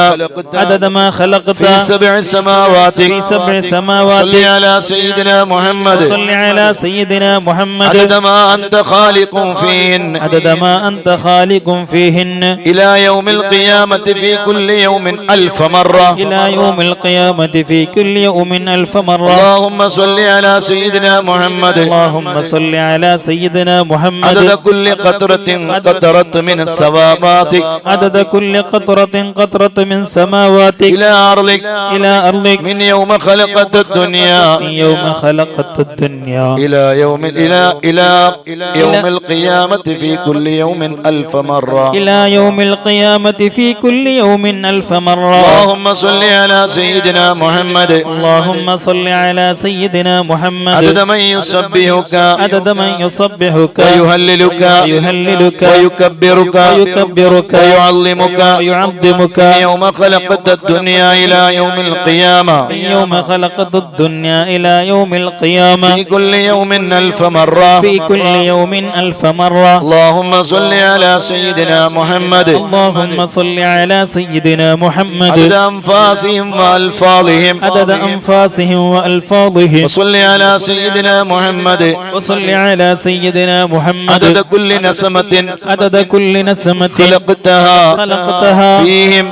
عدد ما خلقت في 7 سماوات في 7 سماوات صل على سيدنا محمد وصل على سيدنا محمد عدد ما أنت خالق فيهن عدد ما أنت خالق فيهن إلى يوم القيامة في كل يوم 1000 مرة إلى يوم القيامة في كل يوم 1000 مرة اللهم صل على سيدنا محمد اللهم صل على سيدنا محمد عدد كل قطرة قطرت من السماوات عدد كل قطرة قطرة من سماواتك إلى أرضك إلى أرضك من يوم خلقت الدنيا من يوم خلقت الدنيا إلى يوم القيامة في كل يوم 1000 مرة إلى يوم القيامة في كل يوم 1000 مرة اللهم صل على سيدنا محمد اللهم صل على سيدنا محمد عدد من يسبحك عدد من يصبحك ويهللك ويكبرك ويعظمك ويعظمك من يوم خلقت الدنيا إلى يوم القيامة من يوم خلقت الدنيا إلى يوم القيامة في كل يوم 1000 مرة في كل يوم 1000 مرة اللهم صل على سيدنا محمد اللهم صل على سيدنا محمد عدد أنفاسهم وألفاظهم عدد أنفاسهم وألفاظهم وصل على سيدنا محمد وصل على سيدنا محمد عدد كل نسمة عدد كل نسمة خلقتها فيهم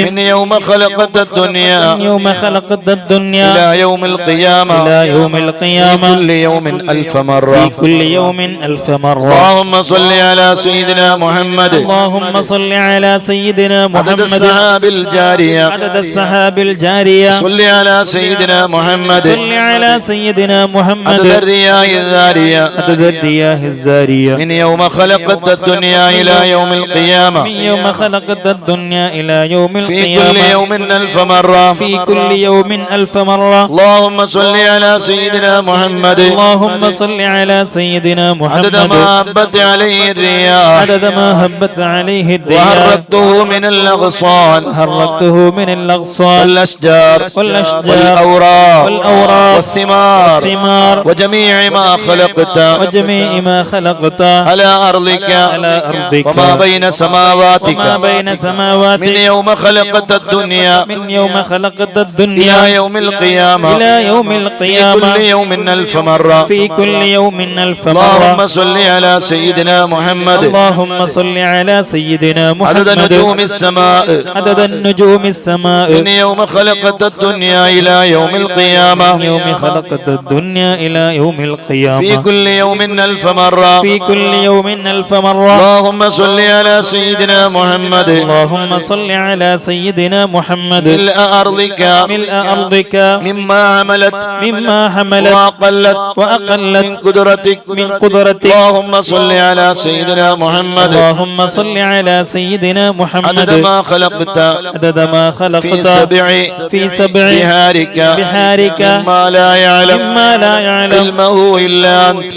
من يوم خلقت الدنيا من يوم خلقت الدنيا إلى يوم القيامة إلى يوم القيامة في كل يوم 1000 مرة في كل يوم 1000 مرة اللهم صل على سيدنا محمد اللهم صل على سيدنا عدد محمد السحاب الجارية عدد السحاب الجارية صل على سيدنا محمد صل على سيدنا محمد عدد الرياح الذارية عدد الرياح الزارية من يوم خلقت الدنيا إلى يوم القيامة من يوم خلقت الدنيا إلى يوم في كل القيامة يوم 1000 مرة في كل يوم 1000 مرة اللهم صل على سيدنا محمد اللهم صل على سيدنا عدد محمد ما هبت عليه الرياح عدد ما هبت عليه الرياح وحركته من الأغصان حركته من الأغصان والأشجار والأوراق والثمار وجميع ما خلقت وجميع ما خلقت على أرضك وما بين سماواتك وما بين سماواتك من يوم خلقت الدنيا من يوم خلقت الدنيا إلى يوم القيامة إلى يوم في القيامة كل يوم 1000 مرة في كل يوم 1000 مرة اللهم صل على سيدنا محمد اللهم صل على سيدنا محمد عدد نجوم السماء عدد النجوم السماء من يوم خلقت الدنيا إلى يوم القيامة من يوم خلقت الدنيا إلى يوم القيامة في كل يوم 1000 مرة في كل يوم 1000 مرة اللهم صل على سيدنا محمد اللهم صل على سيدنا محمد ملء أرضك ملء أرضك مما حملت وأقلت من قدرتك اللهم صل على سيدنا محمد اللهم صل على سيدنا محمد عدد ما خلقت عدد ما خلقت في سبع بحارك مما لا يعلم علمه إلا أنت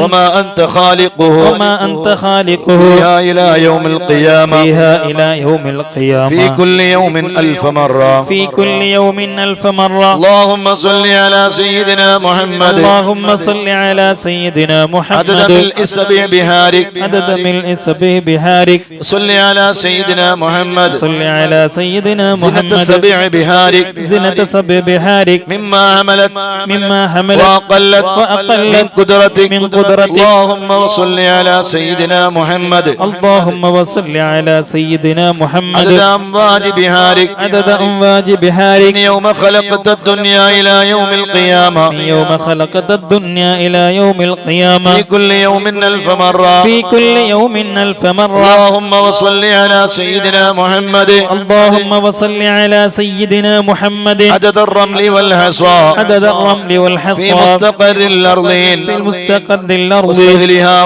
وما أنت خالقه فيها إلى يوم القيامة في كل يوم 1000 مرة في كل يوم 1000 مرة اللهم صل على سيدنا محمد اللهم صل على سيدنا محمد عدد ملء سبع بحارك عدد ملء سبع بحارك صل على سيدنا محمد صل على سيدنا محمد زنة سبع بحارك زنة سبع بحارك مما حملت وأقلت من قدرتك اللهم صل على سيدنا محمد اللهم وصل على سيدنا محمد عدد أمواج بحارك عدد أمواج بحارك من يوم خلقت الدنيا إلى يوم القيامة من يوم خلقت الدنيا إلى يوم القيامة في كل يوم 1000 مرة في كل يوم 1000 مرة اللهم وصل على سيدنا محمد اللهم وصل على سيدنا محمد عدد الرمل والحصى عدد الرمل والحصى في مستقر الأرضين في المستقر الأرض وسهلها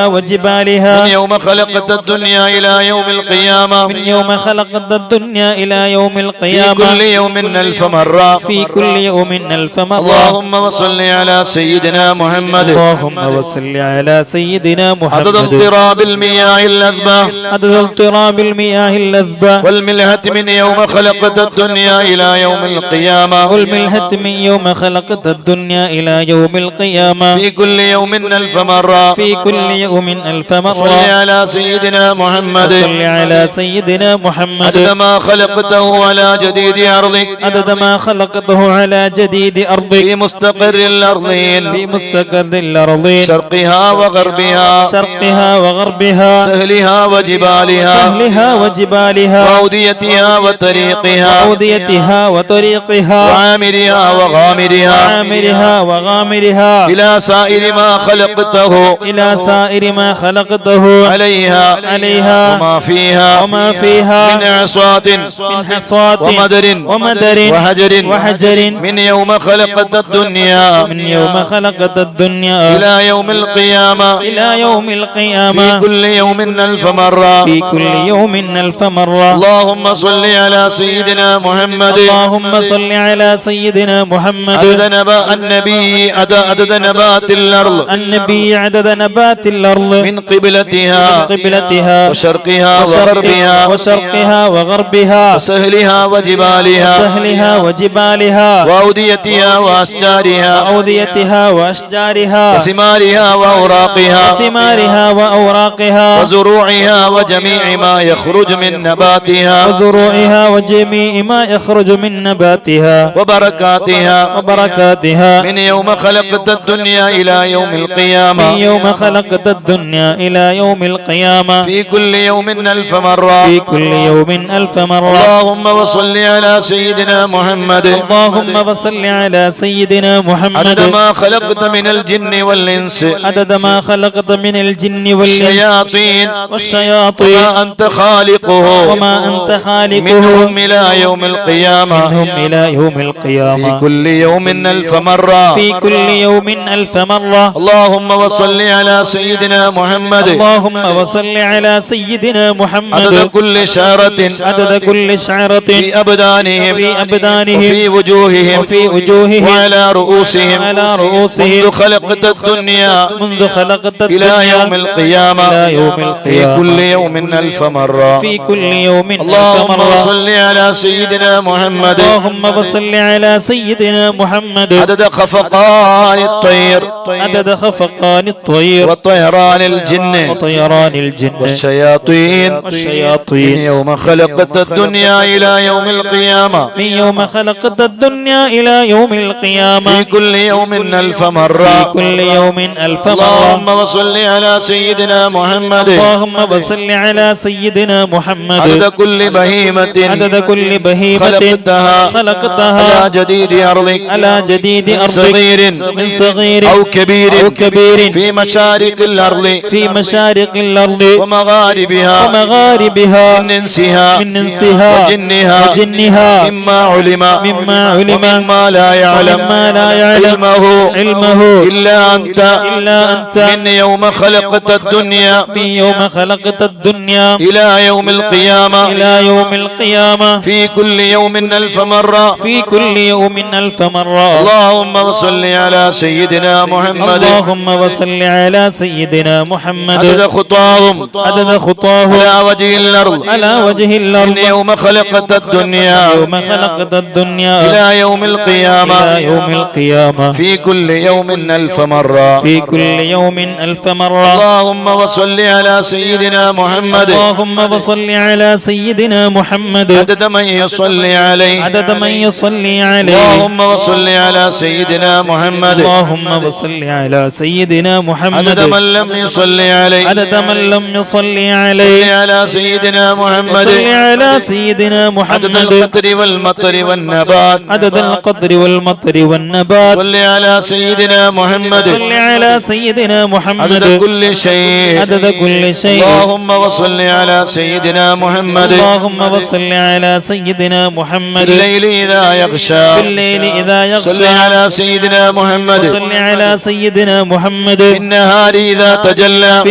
وجبالها من يوم خلقت الدنيا إلى يوم القيامة من يوم خلقت الدنيا إلى يوم في القيامة كل يوم 1000 مرة في كل يوم 1000 مرة اللهم وصل على سيدنا محمد اللهم وصل على سيدنا محمد عدد اضطراب المياه اللذبة عدد اضطراب المياه اللذبة والملهة من يوم خلقت الدنيا إلى يوم القيامة والملهة من يوم خلقت الدنيا الدنيا إلى يوم القيامة في كل يوم ألف مرة في كل يوم 1000 مرة صل على سيدنا محمد صل على سيدنا محمد عدد ما خلقته على جديد أرضك عدد ما خلقته على جديد أرضك في مستقر الأرضين في مستقر الأرضين شرقها وغربها شرقها وغربها سهلها وجبالها سهلها وجبالها وأوديتها وطريقها وأوديتها وطريقها وعامرها وغامرها وعامرها وغامرها إلى سائر ما خلقته إلى سائر ما خلقته عليها وما فيها من أعصاد من حصاد ومدر وحجر من يوم خلقت الدنيا من يوم خلقت الدنيا إلى يوم القيامة إلى يوم القيامة في كل يوم 1000 مرة في كل يوم 1000 مرة اللهم صل على سيدنا محمد اللهم صل على سيدنا محمد عدد نبات الأرض النبي عدد نبات الأرض من قبلتها وشرقها وشرقها وغربها وسهلها وجبالها وأوديتها وأشجارها وثمارها وأوراقها وزروعها وجميع ما يخرج من نباتها وبركاتها من يوم خلقت الدنيا إلى يوم القيامة في كل يوم 1000 مرة اللهم وصل على سيدنا محمد عدد ما خلقت من الجن والإنس والشياطين وما أنت خالقهم منهم إلى يوم القيامة في كل يوم 1000 مرة اللهم وصل على سيدنا محمد عدد كل شعرة في أبدانهم وفي وجوههم وعلى رؤوسهم منذ خلقت الدنيا إلى يوم القيامة في كل يوم 1000 مرة اللهم صل على سيدنا محمد عدد خفقان الطير وطيران الجن والشياطين من يوم خلقت الدنيا إلى يوم القيامة في كل يوم 1000 مرة اللهم وصل على سيدنا محمد عدد كل بهيمة خلقتها على جديد أرضك من صغير أو كبير في مشارق الأرض ومغاربها من إنسها وجنها مما علم ومما لا يعلم علمه إلا أنت من يوم خلقت الدنيا إلى يوم القيامة في كل يوم 1000 مرة اللهم صل على سيدنا محمد عدد خطاهم على وجه الأرض من يوم خلقت الدنيا إلى يوم القيامة في كل يوم 1000 مرة اللهم وصل على سيدنا محمد عدد من يصلي عليه اللهم وصل على سيدنا محمد عدد من لم يصلي عليه صل على سيدنا محمد عدد القطر والمطر والنبات صل على سيدنا محمد عدد كل شيء اللهم وصل على سيدنا محمد الليل إذا يغشى صل على سيدنا محمد النهار إذا تجلى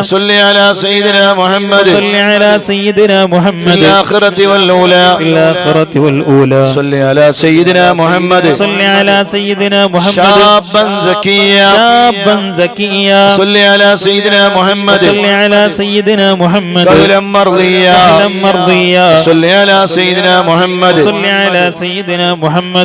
صل على سيدنا محمد في الآخرة والأولى صل على سيدنا محمد شابا زكيا صل على سيدنا محمد قولا مرضيا صل على سيدنا محمد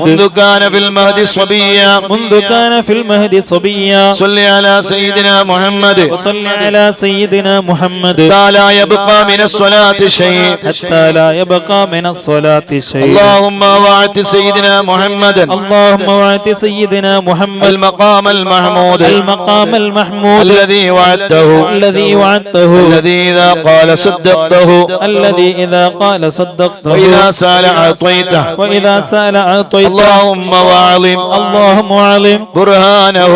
منذ كان في المهد صبيا منذ كان في المهد صبيا صل على سيدنا محمد وصل على سيدنا محمد حتى لا يبقى من الصلاة شيء حتى لا يبقى من الصلاة شيء. اللهم وعد سيدنا محمدا اللهم وعد سيدنا محمد المقام المحمود المقام المحمود الذي وعدته الذي وعدته الذي إذا قال صدقته الذي إذا قال صدقته وإذا سأل أعطيته وإذا سأل أعطيته. اللهم وأعلم اللهم أعلم برهانه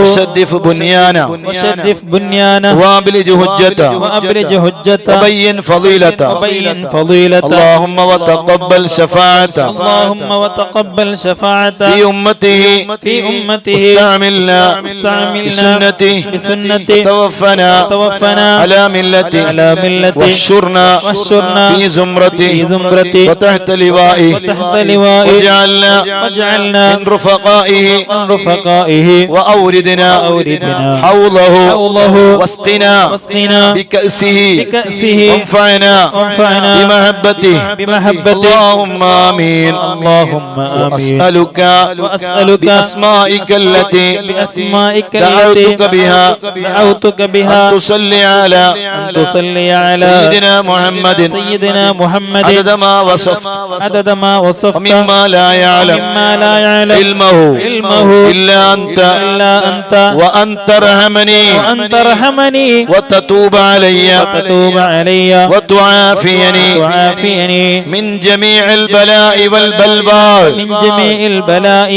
وشدف بنيانه وشرف بنيانه وابلج حجته وأبرج حجته وبين فضيلته وبين فضيلته. اللهم وتقبل شفاعته اللهم وتقبل شفاعته في أمته واستعملنا بسنته توفنا على ملته واحشرنا في زمرته وتحت لوائه واجعلنا من رفقائه وأوردنا حوضه واسقنا بكأسه وانفعنا بمحبته اللهم آمين. وأسألك بأسمائك التي دعوتك بها أن تصلي على سيدنا محمد عدد ما وصفت ومما لا يعلم علمه إلا أنت وأن ترحمني وتتوب علي وتعافيني من جميع البلاء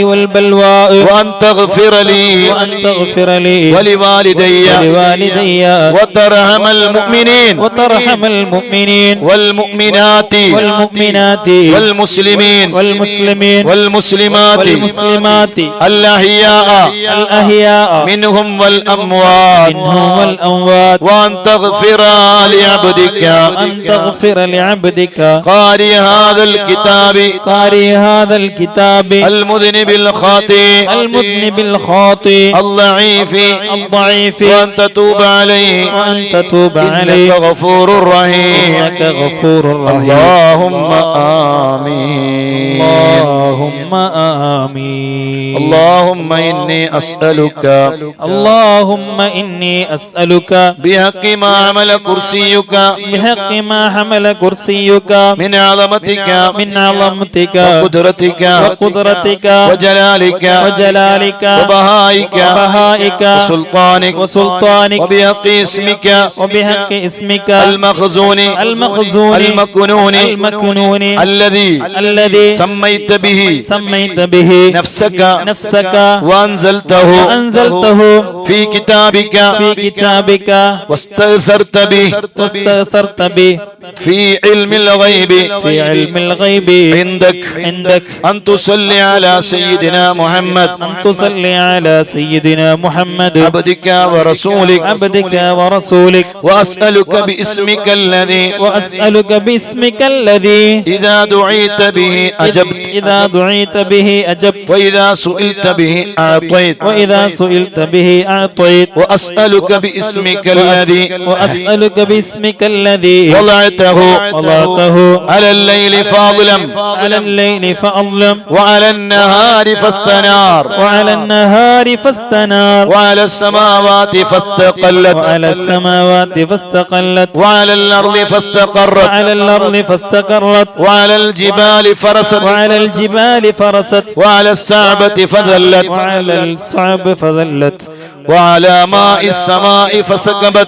والبلواء وأن تغفر لي ولوالدي وترحم المؤمنين والمؤمنات والمسلمين والمسلمات الأحياء منهم والأموات وأن تغفر لعبدك قارئ هذا الكتاب المذنب الخاطئ الضعيف وأن تتوب عليه إنك غفور رحيم. اللهم آمين. اللهم إني أسألك بحق ما حمل كرسيك من عظمتك وقدرتك وجلالك وبهائك وسلطانك وبحق اسمك المخزون المكنون الذي سميت به نفسك وأنزلته في كتابك واستأثرت به في علم الغيب عندك أن تصلي على سيدنا محمد عبدك ورسولك وأسألك باسمك الذي إذا دعيت به أجبت وإذا سئلت به أعطيت وأسألك باسمك الذي وضعته على الليل فأظلم وعلى النهار فاستنار وعلى السماوات فاستقلت وعلى الأرض فاستقرت وعلى الجبال فرست وعلى الصعبة فذلت وعلى ماء السماء فسكبت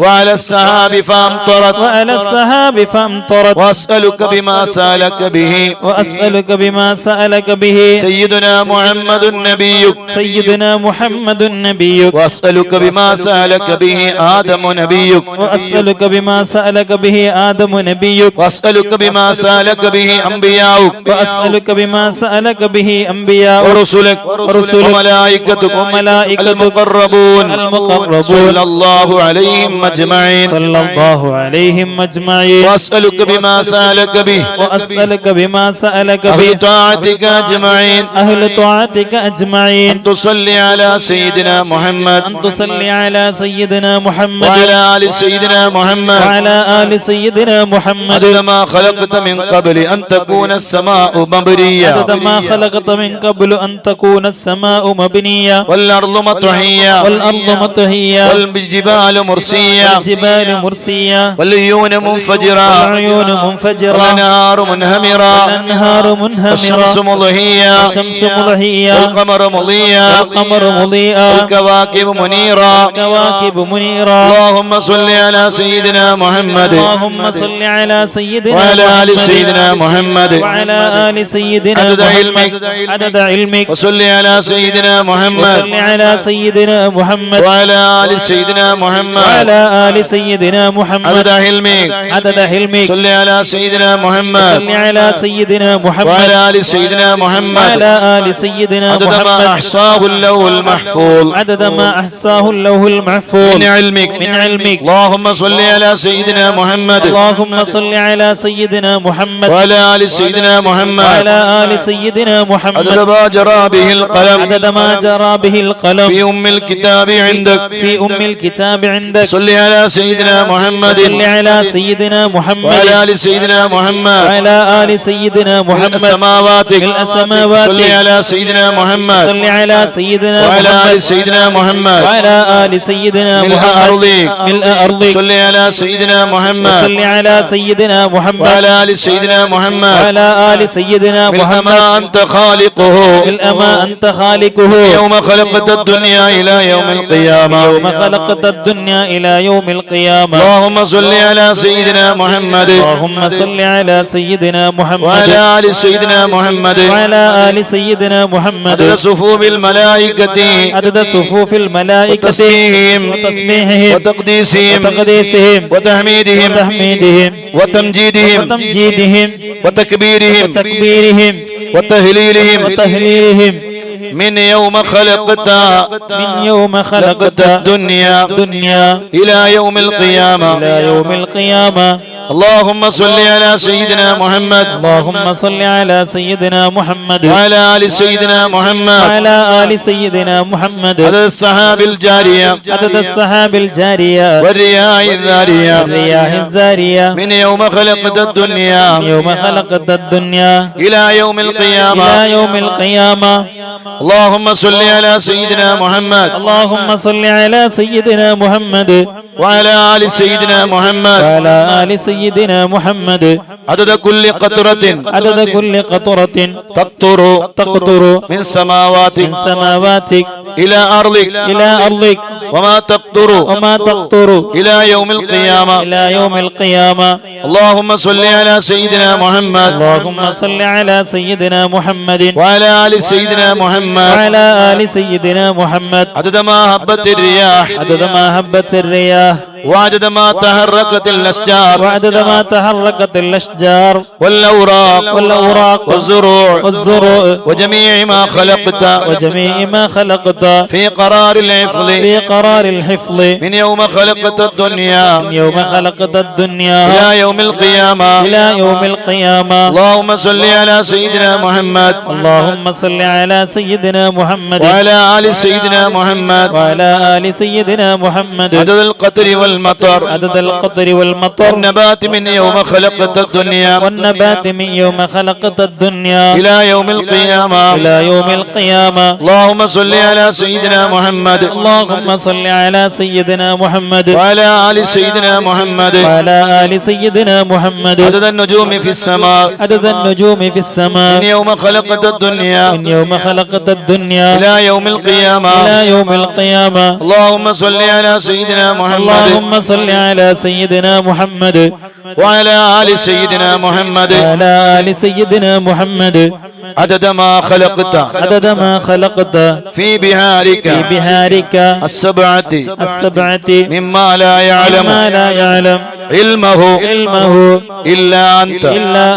وعلى السحاب فأمطرت وأسألك بما سألك به سيدنا محمد نبيك وأسألك بما سألك به آدم نبيك وأسألك بما سألك به أنبياؤك ورسلك وملائكتك المقربون صلى الله عليهم أجمعين وأسألك بما سألك به أهل طاعتك أجمعين أن تصلي على سيدنا محمد وعلى آل سيدنا محمد عدد ما خلقت من قبل أن تكون السماء مبنية والأرض مطهية والجبال مرسية والعيون منفجرة والأنهار منهمرة والشمس مضحية والقمر مضيا والكواكب منيرة اللهم صل على سيدنا محمد وعلى آل سيدنا محمد عدد علمك وصل على سيدنا محمد وعلى آل سيدنا محمد عدد حلمك صل على سيدنا محمد وعلى آل سيدنا محمد عدد ما أحصاه اللوح المحفوظ من علمك اللهم صل على سيدنا محمد وعلى آل سيدنا محمد عدد ما جرى به القلم في أم الكتاب عندك صل على سيدنا محمد وعلى آل سيدنا محمد ملء سماواتك صل على سيدنا محمد وعلى آل سيدنا محمد ملء أرضك صل على سيدنا محمد وعلى آل سيدنا محمد ملء ما أنت خالقه يوم خلقت الدنيا إلى يوم القيامة اللهم صل على سيدنا محمد وعلى آل سيدنا محمد عدد صفوف الملائكة وتسبيحهم وتقديسهم وتحميدهم وتمجيدهم وتكبيرهم وتهليلهم من يوم خلقت الدنيا إلى يوم القيامة اللهم صل على سيدنا محمد وعلى آل سيدنا محمد عدد السحاب الجارية والرياح الذارية من يوم خلقت الدنيا إلى يوم القيامة اللهم صل على سيدنا محمد وعلى آل سيدنا محمد عدد كل قطرة تقطر من سماواتك إلى أرضك وما تقطر إلى يوم القيامة اللهم صل على سيدنا محمد وعلى آل سيدنا محمد عدد ما هبت الرياح وعدد ما تحركت الأشجار والأوراق والزروع وجميع ما خلقت في قرار الحفظ من يوم خلقت الدنيا إلى يوم القيامة اللهم صل على سيدنا محمد وعلى آل سيدنا محمد عدد القطر والمطر والنبات من يوم خلقت الدنيا إلى يوم القيامة اللهم صل على سيدنا محمد وعلى آل سيدنا محمد عدد النجوم في السماء من يوم خلقت الدنيا إلى يوم القيامة اللهم صل على سيدنا محمد وعلى آل سيدنا محمد عدد ما خلقت في بهارك السبعة مما لا يعلم علمه إلا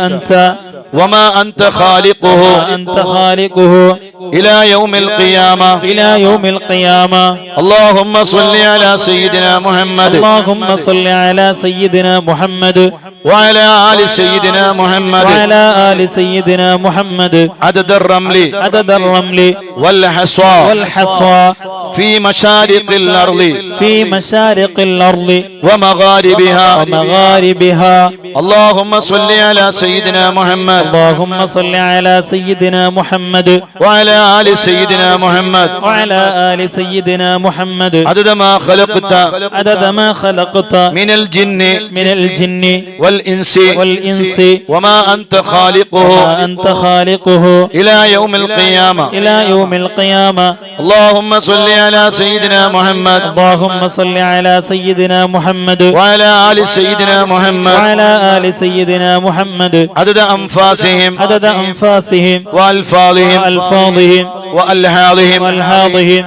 أنت وما أنت خالقه أنت خالقه إلى يوم القيامة إلى يوم القيامة. اللهم صل على سيدنا محمد اللهم صل على سيدنا محمد وعلى آل سيدنا محمد وعلى آل سيدنا محمد عدد الرمل عدد الرمل والحصى والحصى في مشارق الأرض في مشارق الأرض ومغاربها ومغاربها. اللهم صل على سيدنا محمد اللهم صل على سيدنا محمد وعلى آل سيدنا محمد وعلى آل سيدنا محمد عدد ما خلقت عدد ما خلقت من الجن من الجن والإنس والإنس وما أنت خالقه وما أنت خالقه إلى يوم القيامة إلى يوم القيامة. اللهم صل على سيدنا محمد اللهم صل على سيدنا محمد وعلى آل سيدنا محمد وعلى آل سيدنا محمد عدد أنفاسهم عدد أنفاسهم وألفاظهم وألفاظهم وألحاظهم وألحاظهم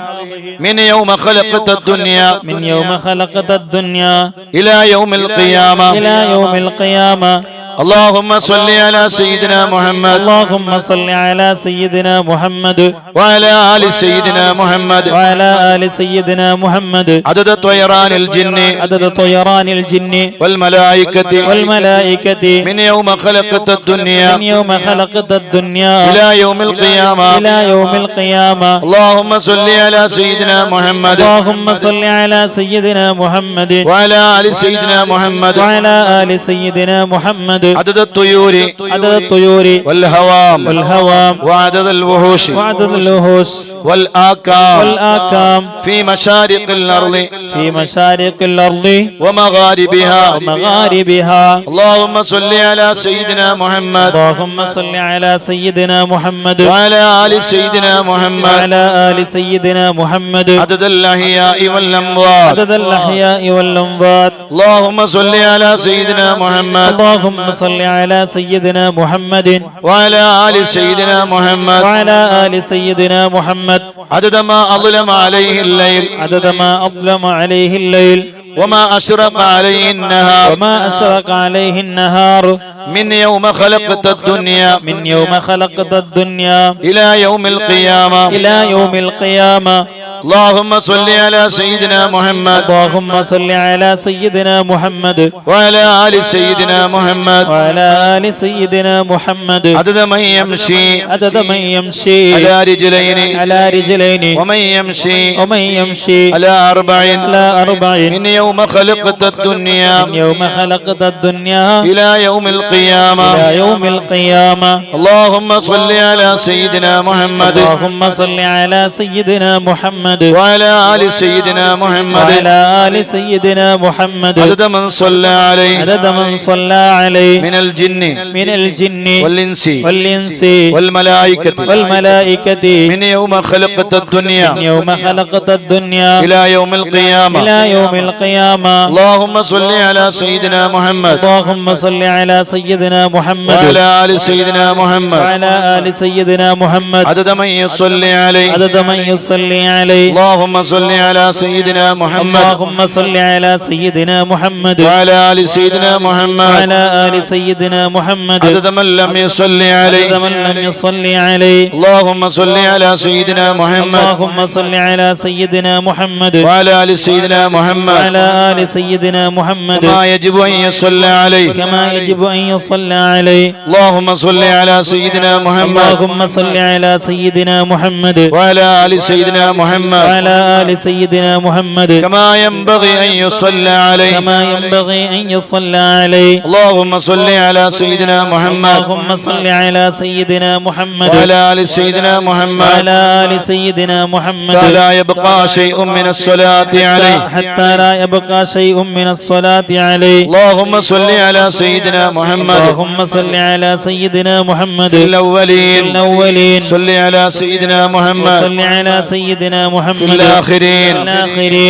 من يوم خلقت الدنيا من يوم خلقت الدنيا إلى يوم القيامة إلى يوم القيامة. اللهم صل على سيدنا محمد اللهم صل على سيدنا محمد وعلى آل سيدنا محمد وعلى آل سيدنا محمد عدد طيران الجن عدد طيران الجن والملائكة والملائكة من يوم خلقت الدنيا من يوم خلقت الدنيا إلى يوم القيامة إلى يوم القيامة. اللهم صل على سيدنا محمد اللهم صل على سيدنا محمد وعلى آل سيدنا محمد وعلى آل سيدنا محمد عدد الطيور عدد الطيور والهوام والهوام وعدد الوحوش وعدد الوحوش والآكام والآكام في مشارق الأرض في مشارق الأرض ومغاربها ومغاربها. اللهم صل على سيدنا محمد اللهم صل على سيدنا محمد وعلى آل سيدنا محمد وعلى آل سيدنا محمد عدد الأحياء والأموات عدد الأحياء والأموات. اللهم صل على سيدنا محمد اللهم صل على سيدنا محمد وعلى آل سيدنا محمد وعلى آل سيدنا محمد عدد ما أظلم عليه الليل عدد ما أظلم عليه الليل وما أشرق عليه النهار وما أشرق عليه النهار من يوم خلقت الدنيا من يوم خلقت الدنيا إلى يوم القيامة إلى يوم القيامة. اللهم صل على سيدنا محمد اللهم صل على سيدنا محمد وعلى آل سيدنا محمد وعلى آل سيدنا محمد عدد من يمشي عدد من يمشي على رجلين على رجلين ومن يمشي ومن يمشي على أربع على أربع من يوم خلقت الدنيا من يوم خلقت الدنيا إلى يوم القيامة إلى يوم القيامة. اللهم صل على سيدنا محمد اللهم صل على سيدنا محمد وعلى آل سيدنا محمد وعلى آل سيدنا محمد عدد من صلى عليه عدد من صلى عليه من الجن من الجن والإنس والإنس والملائكة والملائكة من يوم خلقت الدنيا من يوم خلقت الدنيا إلى يوم القيامة إلى يوم القيامة. اللهم صل على سيدنا محمد اللهم صل على سيدنا محمد وعلى آل سيدنا محمد وعلى آل سيدنا محمد عدد من يصلي عليه عدد من يصلي عليه. اللهم صل على سيدنا محمد اللهم صل على سيدنا محمد وعلى آل سيدنا محمد وعلى آل سيدنا محمد عدد من لم يصلي عليه عدد من لم يصلي عليه. اللهم صل على سيدنا محمد اللهم صل على سيدنا محمد وعلى آل سيدنا محمد وعلى آل سيدنا محمد كما يجب أن يصلى عليه كما يجب أن يصلى عليه. اللهم صل على سيدنا محمد اللهم صل على سيدنا محمد وعلى آل سيدنا محمد وعلى آل سيدنا محمد كما ينبغي أن يصلى عليه كما ينبغي أن يصلى عليه. اللهم صل على سيدنا محمد اللهم صل على سيدنا محمد وعلى آل سيدنا محمد وعلى آل سيدنا محمد فلا يبقى شيء من الصلاة عليه حتى لا يبقى شيء من الصلاة عليه. اللهم صل على سيدنا محمد اللهم صل على سيدنا محمد في الأولين الأولين صل على سيدنا محمد صل على سيدنا محمد في الآخرين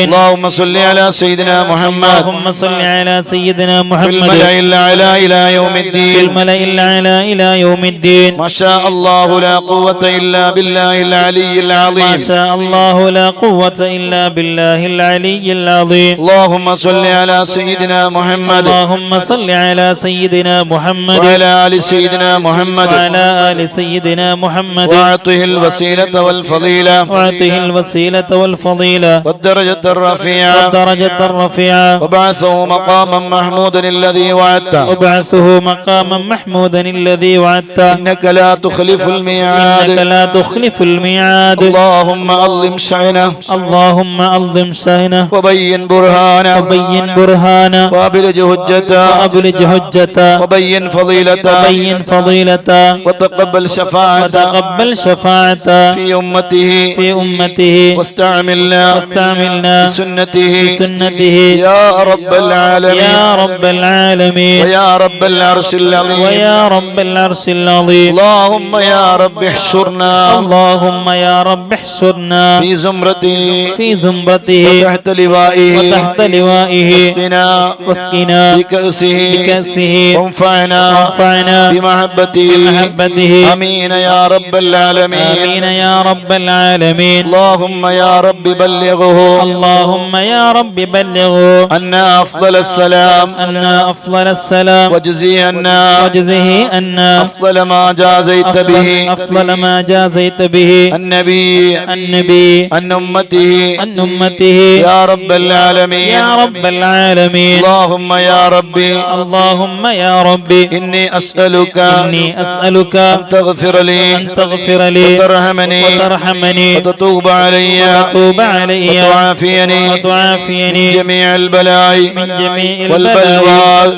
اللهم صل على سيدنا محمد اللهم صل على سيدنا في محمد الملأ الأعلى إلى يوم في الدين الملأ الأعلى إلى يوم الدين ما شاء الله لا قوة إلا بالله العلي ما العظيم شاء الله لا قوة إلا بالله العلي العظيم اللهم صل على سيدنا محمد اللهم صل على سيدنا محمد وعلى آل سيدنا محمد وعلى آل سيدنا محمد وأعطه الوسيلة والفضيلة وأعطه الوسيلة والفضيلة والدرجة الرفيعة والدرجة الرفيعة وبعثه مقاما محمودا الذي وعدته وابعثه مقاما محمودا الذي وعدته إنك لا تخلف الميعاد إنك لا تخلف الميعاد اللهم أظلم شأنه اللهم أظلم شأنه وبين برهانه وبين برهانه وأبلج حجته وأبلج حجته وبين فضيلته وبين فضيلته وتقبل شفاعته وتقبل شفاعته في أمته في أمته واستعملنا واستعملنا بسنته بسنته يا رب العالمين يا رب العالمين ويا رب العرش العظيم ويا رب العرش العظيم اللهم يا رب احشرنا اللهم يا رب احشرنا في زمرته في زمرته وتحت لوائه وتحت لوائه واسقنا بكأسه وانفعنا بمحبته امين يا رب العالمين آمين يا رب العالمين اللهم يا رب بلغه اللهم يا رب بلغه أن أفضل السلام أن أفضل السلام وجزي أن أن أفضل ما جازيت به أفضل ما جازيت به النبي عن أمته يا رب العالمين يا رب العالمين اللهم يا ربي اللهم يا ربي إني أسألك أن تغفر لي تغفر لي وترحمني وتتوب علي وتعافيني من جميع البلاء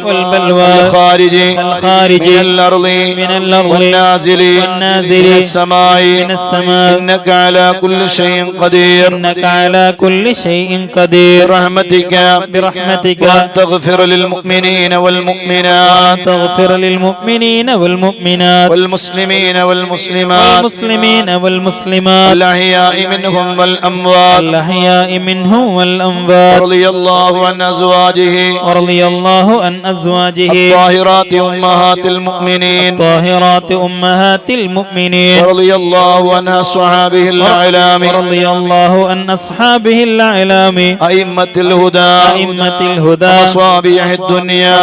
والبلوى الخارج من الأرض والنازل من السماء إنك على كل شيء قدير برحمتك وأن تغفر للمؤمنين والمؤمنات والمسلمين والمسلمات الأحياء منهم والأموات رضي الله عن أزواجه الطاهرات أمهات المؤمنين رضي الله عن أصحابه الأعلام أئمة الهدى ومصابيح الدنيا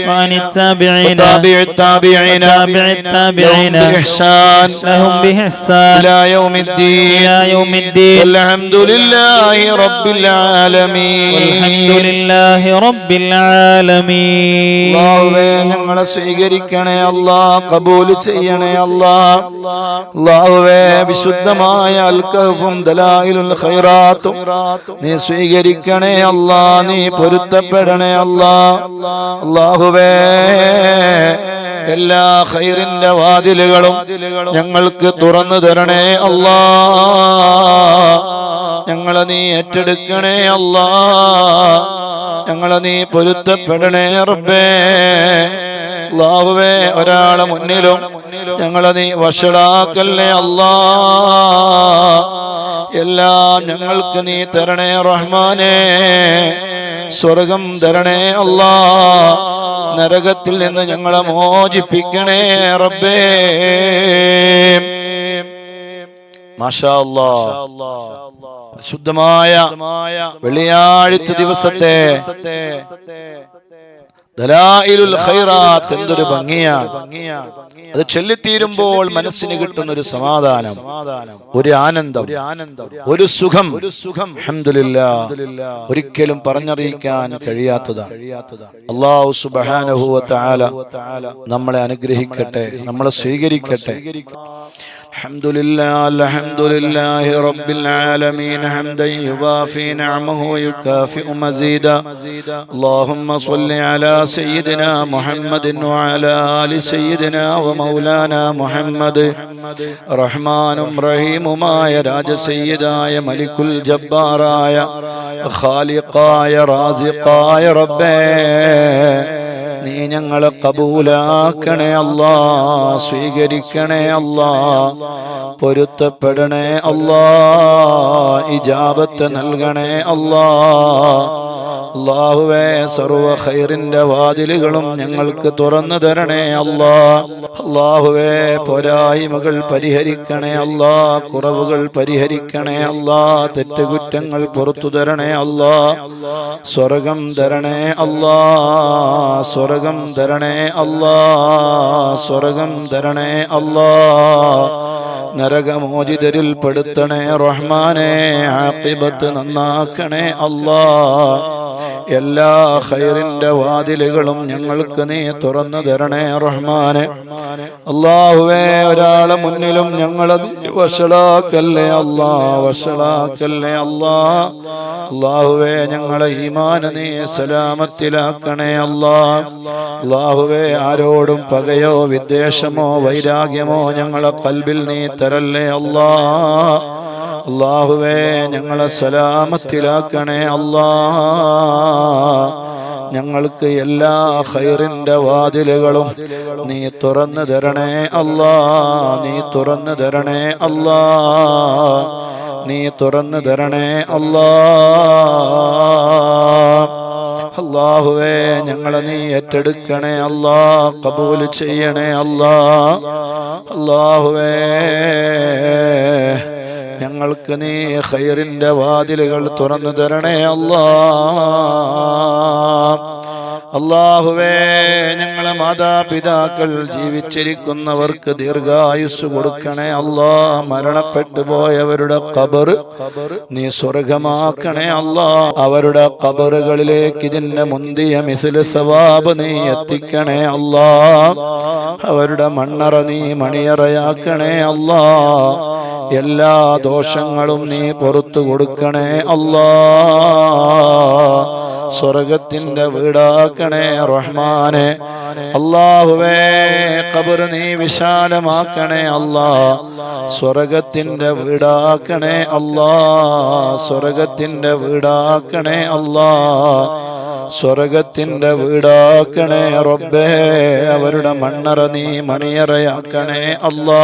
وعن التابعين وتابع التابعين لهم بإحسان إلى يوم الدين والحمد لله رب العالمين ഞങ്ങളെ സ്വീകരിക്കണേ അല്ലാഹ് ഖബൂൽ ചെയ്യണേ അല്ലാഹുവേ വിശുദ്ധമായ അൽ കഹ്ഫും ദലായിലുൽ ഖൈറാത്തും നീ സ്വീകരിക്കണേ അല്ലാഹ് നീ പൊരുത്തപ്പെടണേ അല്ലാഹുവേ എല്ലാ ഖൈറിന്റെ വാതിലുകളും ഞങ്ങൾക്ക് തുറന്നു തരണേ അല്ലാഹ് ഞങ്ങളെ നീ ഏറ്റെടുക്കണേ അല്ലാഹ് ഞങ്ങളെ നീ പൊരുത്തപ്പെടണേ റബ്ബേ അല്ലാഹുവേ ഒരാളെ മുന്നിലും ഞങ്ങളെ നീ വഷളാക്കല്ലേ അല്ലാഹ് എല്ലാം ഞങ്ങൾക്ക് നീ തരണേ റഹ്മാനേ സ്വർഗം തരണേ അല്ലാഹ് നരകത്തിൽ നിന്ന് ഞങ്ങളെ മോചിപ്പിക്കണേ റബ്ബേ മാഷാ അല്ലാഹ് ശുദ്ധമായ വെള്ളിയാഴ്ച ദിവസത്തെ ദലായിലുൽ ഖൈറാത്ത് എന്തൊരു ഭംഗിയാണ്. അത് ചൊല്ലിത്തീരുമ്പോൾ മനസ്സിന് കിട്ടുന്ന ഒരു സമാധാനം, ഒരു ആനന്ദം, ഒരു സുഖം. അൽഹംദുലില്ലാഹ് ഒരിക്കലും പറഞ്ഞറിയിക്കാൻ കഴിയാത്തതാണ്. അല്ലാഹു സുബ്ഹാനഹു വ തആല നമ്മളെ അനുഗ്രഹിക്കട്ടെ, നമ്മളെ സ്വീകരിക്കട്ടെ. الحمد لله رب العالمين حمدا يوافي نعمه ويكافئ مزيدا. اللهم صل على سيدنا محمد وعلى آل سيدنا ومولانا محمد. റഹ്മാനും റഹീമുമായ രാജസയ്യിദായ മലിക്കുൽ ജബ്ബാറായ ഖാലിഖായ റാസിഖായ റബ്ബേ, നീ ഞങ്ങളെ കബൂലാക്കണേ അല്ലാ, സ്വീകരിക്കണേ അല്ലാ, പൊരുത്തപ്പെടണേ അല്ലാ, ഇജാബത്ത് നൽകണേ അല്ലാ. അല്ലാഹുവേ, സർവ്വ ഖൈറിന്റെ വാതിലുകളും ഞങ്ങൾക്ക് തുറന്നു തരണേ അല്ലാ. അല്ലാഹുവേ, പോരായ്മകൾ പരിഹരിക്കണേ അല്ലാ, കുറവുകൾ പരിഹരിക്കണേ അല്ലാ, തെറ്റുകുറ്റങ്ങൾ പുറത്തു തരണേ അല്ലാ. സ്വർഗം തരണേ അല്ലാ, സ്വർഗം തരണേ അല്ലാ, സ്വർഗം തരണേ അല്ലാ. നരകമോചിതരിൽ പെടുത്തണേ റഹ്മാനേ, ആഖിബത്ത് നന്നാക്കണേ അല്ലാ. എല്ലാ ഖൈറിന്റെ വാതിലുകളും ഞങ്ങൾക്ക് നീ തുറന്നു തരണേ റഹ്മാനെ. അല്ലാഹുവേ, ഒരാളെ മുന്നിലും ഞങ്ങളെ വഷളാക്കല്ലേ അല്ലാ, വഷളാക്കല്ലേ അല്ലാ. അല്ലാഹുവേ, ഞങ്ങളെ ഈമാൻ നീ സലാമത്തിലാക്കണേ അല്ലാ. അല്ലാഹുവേ, ആരോടും പകയോ വിദ്വേഷമോ വൈരാഗ്യമോ ഞങ്ങളെ ഖൽബിൽ നീ തരല്ലേ അല്ലാ. അല്ലാഹുവേ, ഞങ്ങളെ സലാമത്തിലാക്കണേ അല്ലാ. ഞങ്ങൾക്ക് എല്ലാ ഖൈറിന്റെ വാതിലുകളും നീ തുറന്നു തരണേ അല്ലാ, നീ തുറന്നു തരണേ അല്ലാ, നീ തുറന്നു തരണേ അല്ലാ. അല്ലാഹുവേ, ഞങ്ങളെ നീ ഏറ്റെടുക്കണേ അല്ലാ, കബൂൽ ചെയ്യണേ അല്ലാ. അല്ലാഹുവേ, ഞങ്ങൾക്ക് നീ ഖൈറിന്റെ വാതിലുകൾ തുറന്നു തരണേ അല്ലാ. അല്ലാഹുവേ, ഞങ്ങളെ മാതാപിതാക്കൾ ജീവിച്ചിരിക്കുന്നവർക്ക് ദീർഘായുസ് കൊടുക്കണേ അല്ലാ. മരണപ്പെട്ടു പോയവരുടെ ഖബർ നീ സ്വർഗമാക്കണേ അല്ലാ. അവരുടെ ഖബറുകളിലേക്ക് ഇതിന്റെ മുന്തിയ മിസ്ല് സവാബ് നീ എത്തിക്കണേ അല്ലാ. അവരുടെ മണ്ണറ നീ മണിയറയാക്കണേ അല്ലാ. എല്ലാ ദോഷങ്ങളും നീ പുറത്തു കൊടുക്കണേ അല്ലാ. സ്വർഗത്തിന്റെ വീടാക്കണേ റഹ്മാനെ. അല്ലാഹുവേ, ഖബർ നീ വിശാലമാക്കണേ അല്ലാ. സ്വർഗത്തിന്റെ വീടാക്കണേ അല്ലാ, സ്വർഗത്തിന്റെ വീടാക്കണേ അല്ലാ, സ്വർഗത്തിന്റെ വീടാക്കണേ റബ്ബേ. അവരുടെ മണ്ണറ നീ മണിയറയാക്കണേ അല്ലാ.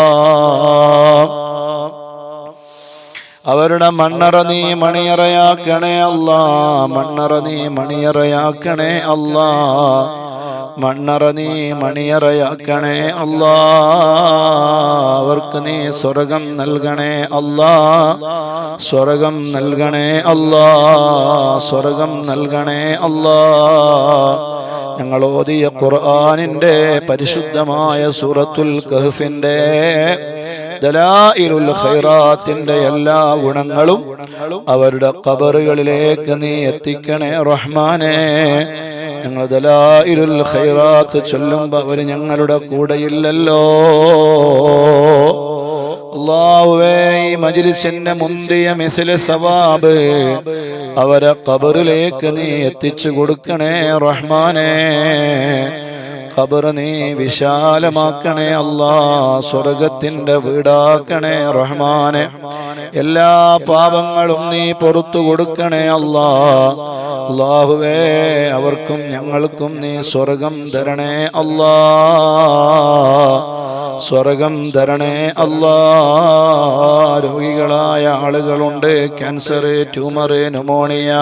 അവരുടെ മണ്ണറ നീ മണിയറയാക്കണേ അല്ലാ. മണ്ണറ നീ മണിയറയാക്കണേ അല്ലാ. മണ്ണറ നീ മണിയറയാക്കണേ അല്ലാ. അവർക്ക് നീ സ്വർഗം നൽകണേ അല്ലാ, സ്വർഗം നൽകണേ അല്ലാ, സ്വർഗം നൽകണേ അല്ലാ. ഞങ്ങൾ ഓതിയ ഖുർആനിന്റെ പരിശുദ്ധമായ സൂറത്തുൽ കഹ്ഫിന്റെ ദലായിലുൽ ഖൈറാത്തിന്റെ എല്ലാ ഗുണങ്ങളും അവരുടെ ഖബറുകളിലേക്ക് നീ എത്തിക്കണേ റഹ്മാനേ. ഞങ്ങൾ ദലായിലുൽ ഖൈറാത്ത് ചൊല്ലുമ്പോൾ അവർ ഞങ്ങളുടെ കൂടെയില്ലല്ലോ. അല്ലാഹുവേ, ഈ മജ്ലിസിന്റെ മുന്തിയ മിസ്ല് സവാബ് അവരെ ഖബറിലേക്ക് നീ എത്തിച്ചു കൊടുക്കണേ റഹ്മാനേ. ഖബർ നീ വിശാലമാക്കണേ അല്ലാ. സ്വർഗത്തിന്റെ വീടാക്കണേ റഹ്മാനെ. എല്ലാ പാപങ്ങളും നീ പുറത്തു കൊടുക്കണേ അല്ലാ. അല്ലാഹുവേ, അവർക്കും ഞങ്ങൾക്കും നീ സ്വർഗം തരണേ അല്ലാ, സ്വർഗം തരണേ അല്ലാ. രോഗികളായ ആളുകളുണ്ട്. Cancer, tumour, pneumonia,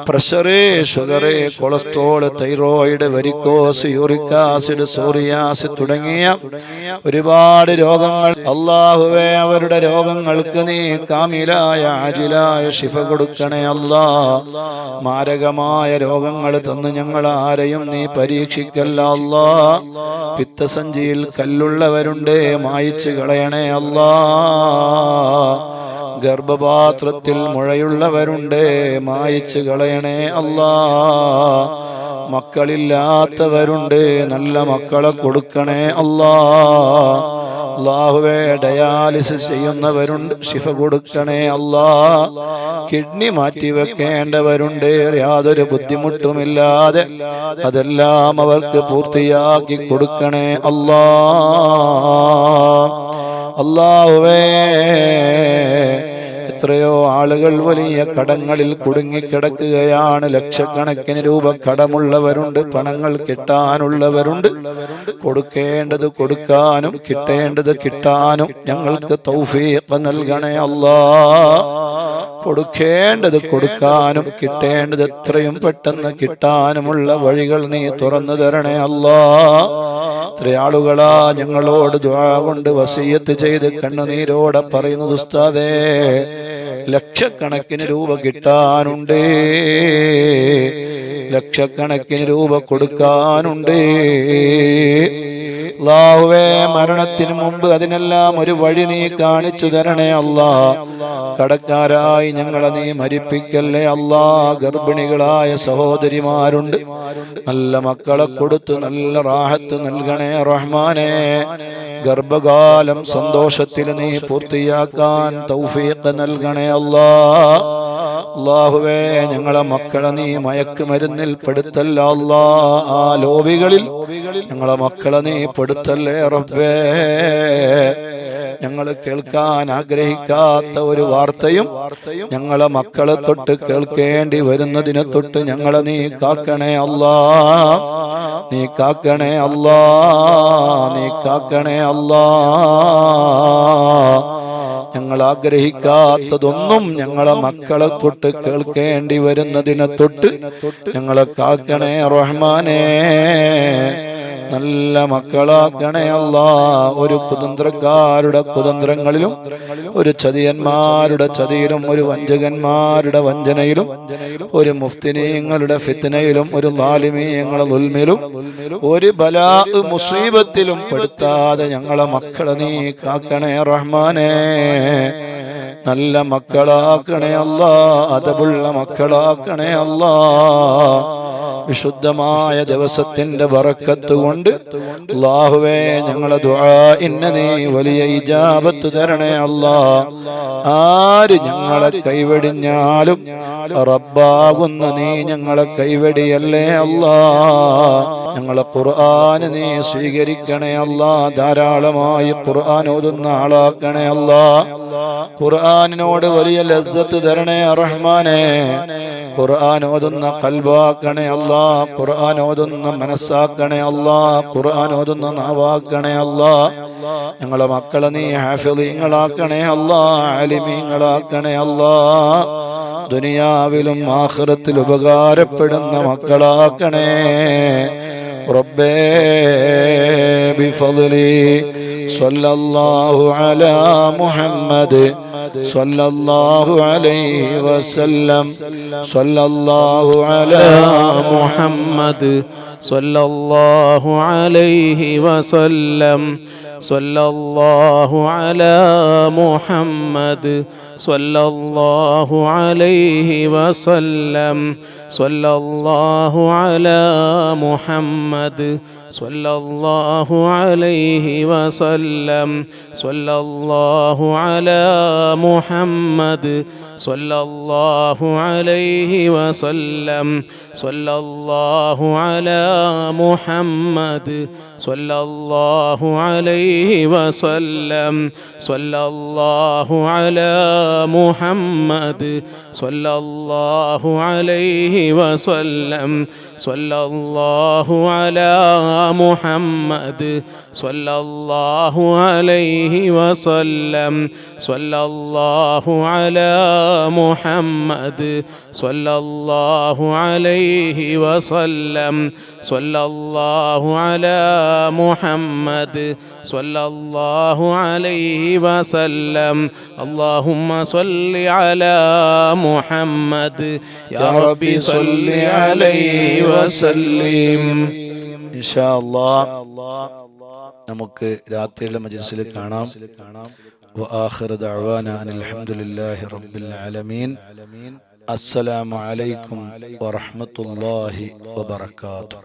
pressure, sugar, cholesterol, thyroid, varicose, uric acid, സോറിയാസ് തുടങ്ങിയ ഒരുപാട് രോഗങ്ങൾ. അല്ലാഹുവേ, അവരുടെ രോഗങ്ങൾക്ക് നീ കാമിലായ ആജിലായ ശിഫ കൊടുക്കണേ അല്ലാ. മാരകമായ രോഗങ്ങൾ തന്ന് ഞങ്ങൾ ആരെയും നീ പരീക്ഷിക്കല്ല അല്ലാ. പിത്തസഞ്ചിയിൽ കല്ലുള്ളവരുണ്ട്, മായിച്ചു കളയണേ അല്ലാ. ഗർഭപാത്രത്തിൽ മുഴയുള്ളവരുണ്ട്, മായിച്ചു കളയണേ അല്ലാ. മക്കളില്ലാത്തവരുണ്ട്, നല്ല മക്കളെ കൊടുക്കണേ അല്ലാ. അല്ലാഹുവേ, ഡയാലിസിസ് ചെയ്യുന്നവരുണ്ട്, ശിഫ കൊടുക്കണേ അല്ലാ. കിഡ്നി മാറ്റി വെക്കേണ്ടവരുണ്ട്, യാതൊരു ബുദ്ധിമുട്ടുമില്ലാതെ അതെല്ലാം അവർക്ക് പൂർത്തിയാക്കി കൊടുക്കണേ അല്ലാ. അല്ലാഹുവേ, എത്രയോ ആളുകൾ വലിയ കടങ്ങളിൽ കുടുങ്ങിക്കിടക്കുകയാണ്. ലക്ഷക്കണക്കിന് രൂപ കടമുള്ളവരുണ്ട്, പണങ്ങൾ കിട്ടാനുള്ളവരുണ്ട്. കൊടുക്കേണ്ടത് കൊടുക്കാനും കിട്ടേണ്ടത് കിട്ടാനും ഞങ്ങൾക്ക് തൗഫീഖ് നൽകണേ അല്ലാഹ്. കൊടുക്കേണ്ടത് കൊടുക്കാനും കിട്ടേണ്ടത് എത്രയും പെട്ടെന്ന് കിട്ടാനുമുള്ള വഴികൾ നീ തുറന്നു തരണേ അല്ലാഹ്. എത്ര ആളുകളാ ഞങ്ങളോട് ദുആ കൊണ്ട് വസിയത്ത് ചെയ്ത് കണ്ണുനീരോടെ പറയുന്നത്, ഉസ്താദേ ലക്ഷക്കണക്കിന് രൂപ കിട്ടാനുണ്ട്, ലക്ഷക്കണക്കിന് രൂപ കൊടുക്കാനുണ്ട്. അല്ലാഹുവേ, മരണത്തിന് മുമ്പ് അതിനെല്ലാം ഒരു വഴി നീ കാണിച്ചു തരണേ അല്ലാഹ്. കടക്കാരായി ഞങ്ങളെ നീ മരിപ്പിക്കല്ലേ അല്ലാഹ്. ഗർഭിണികളായ സഹോദരിമാരുണ്ട്, നല്ല മക്കളെ കൊടുത്ത് നല്ല റാഹത്ത് നൽകണേ റഹ്മാനേ. ഗർഭകാലം സന്തോഷത്തിൽ നീ പൂർത്തിയാക്കാൻ തൗഫീഖ് നൽകണേ അല്ലാഹ്. അല്ലാഹുവേ, ഞങ്ങളെ മക്കളെ നീ മയക്കുമരുന്നിൽ പെടുത്തല്ല അല്ലാഹ്. ആ ലോബികളിൽ ഞങ്ങളെ മക്കളെ നീ പെടുത്തല്ലേ റബ്ബേ. ഞങ്ങൾ കേൾക്കാൻ ആഗ്രഹിക്കാത്ത ഒരു വാർത്തയും ഞങ്ങളെ മക്കളെ തൊട്ട് കേൾക്കേണ്ടി വരുന്നതിനെ തൊട്ട് ഞങ്ങളെ നീ കാക്കണേ അല്ലാഹ്. നീ കാക്കണേ അല്ലാഹ്, നീ കാക്കണേ അല്ലാഹ്. ഞങ്ങൾ ആഗ്രഹിക്കാത്തതൊന്നും ഞങ്ങളെ മക്കളെ തൊട്ട് കേൾക്കേണ്ടി വരുന്നതിനെ തൊട്ട് ഞങ്ങളെ കാക്കണേ റഹ്മാനേ. നല്ല മക്കളാക്കണേ അല്ലാഹ്. ഒരു കുതന്ത്രക്കാരുടെ കുതന്ത്രങ്ങളിലും ഒരു ചതിയന്മാരുടെ ചതിയിലും ഒരു വഞ്ചകന്മാരുടെ വഞ്ചനയിലും ഒരു മുഫ്തിനീങ്ങളുടെ ഫിത്നയിലും ഒരു ലാലിമീങ്ങളുടെ ദുൽമിലും ഒരു ബലാ മുസീബത്തിലും പെടുത്താതെ ഞങ്ങളെ മക്കളെ നീ കാക്കണേ റഹ്മാനേ. നല്ല മക്കളാക്കണേ അല്ലാഹ്, അദബുള്ള മക്കളാക്കണേ അല്ലാഹ്. വിശുദ്ധമായ ദിവസത്തിന്റെ ബറക്കത്ത് കൊണ്ട് അല്ലാഹുവേ ഞങ്ങളെ ദുആഇന് നീ വലിയ ഇജാബത്ത് തരണേ അല്ലാഹ്. ആര് ഞങ്ങളെ കൈവെടിഞ്ഞാലും റബ്ബാകുന്ന നീ ഞങ്ങളെ കൈവെടിയല്ലേ അല്ലാഹ്. ഞങ്ങളെ ഖുർആൻ നീ സ്വീകരിക്കണേ അല്ലാഹ്. ധാരാളമായി ഖുർആൻ ഓതുന്ന ആളാക്കണേ അല്ലാഹ്. ഖുർആനിനോട് വലിയ ലസ്സത്ത് തരണേ റഹ്മാനേ. ഖുർആൻ ഓതുന്ന ഖൽബാക്കണേ അല്ലാഹ്. ഖുർആൻ ഓതുന്ന മനസ്സാക്കണേ അല്ലാഹ്. ഖുർആൻ ഓതുന്ന നാവാക്കണേ അല്ലാഹ്. ഞങ്ങളെ മക്കളെ നീ ഹാഫിളീങ്ങളാക്കണേ അല്ലാഹ്, ആലിമീങ്ങളാക്കണേ അല്ലാഹ്. ദുനിയാവിലും ആഖിറത്തിലും ഉപകാരപ്പെടുന്ന മക്കളാക്കണേ റബ്ബേ. ബിഫദ്ലി സ്വല്ലല്ലാഹു അലാ മുഹമ്മദ് സ്വല്ലല്ലാഹു അലൈഹി വസല്ലം. സ്വല്ലല്ലാഹു അലാ മുഹമ്മദ് സ്വല്ലല്ലാഹു അലൈഹി വസല്ലം. സ്വല്ലല്ലാഹു അലാ മുഹമ്മദ് സ്വല്ലല്ലാഹു അലൈഹി വസല്ലം. സ്വല്ലല്ലാഹു അലാ മുഹമ്മദ് സ്വല്ലല്ലാഹു അലൈഹി വസല്ലം. സ്വല്ലല്ലാഹു അലാ മുഹമ്മദ് സ്വല്ലല്ലാഹു അലൈഹി വസല്ലം. സ്വല്ലല്ലാഹു അലാ മുഹമ്മദ് സ്വല്ലല്ലാഹു അലൈഹി വസല്ലം. സ്വല്ലല്ലാഹു അലാ മുഹമ്മദ് സ്വല്ലല്ലാഹു അലൈഹി വസല്ലം. സ്വല്ലല്ലാഹു അലാ മുഹമ്മദ് സ്വല്ലല്ലാഹു അലൈഹി വസല്ലം. സ്വല്ലല്ലാഹു അലാ മുഹമ്മദ് സ്വല്ലല്ലാഹു അലൈഹി വസല്ലം. സ്വല്ലല്ലാഹു അലാ മുഹമ്മദ് സ്വല്ലല്ലാഹു അലൈഹി വസല്ലം. അല്ലാഹുമ്മ സ്വല്ലി അലാ മുഹമ്മദ് യാ റബ്ബി സ്വല്ലി അലൈഹി വസല്ലിം. ഇൻഷാ അല്ലാഹ് നമുക്ക് രാത്രിയിലെ മജ്‌ലിസിൽ കാണാം. വആഖിറു ദഅവാനാ അനിൽ ഹംദുലില്ലാഹി റബ്ബിൽ ആലമീൻ. അസ്സലാമു അലൈക്കും വറഹ്മത്തുള്ളാഹി വബറകാതുഹു.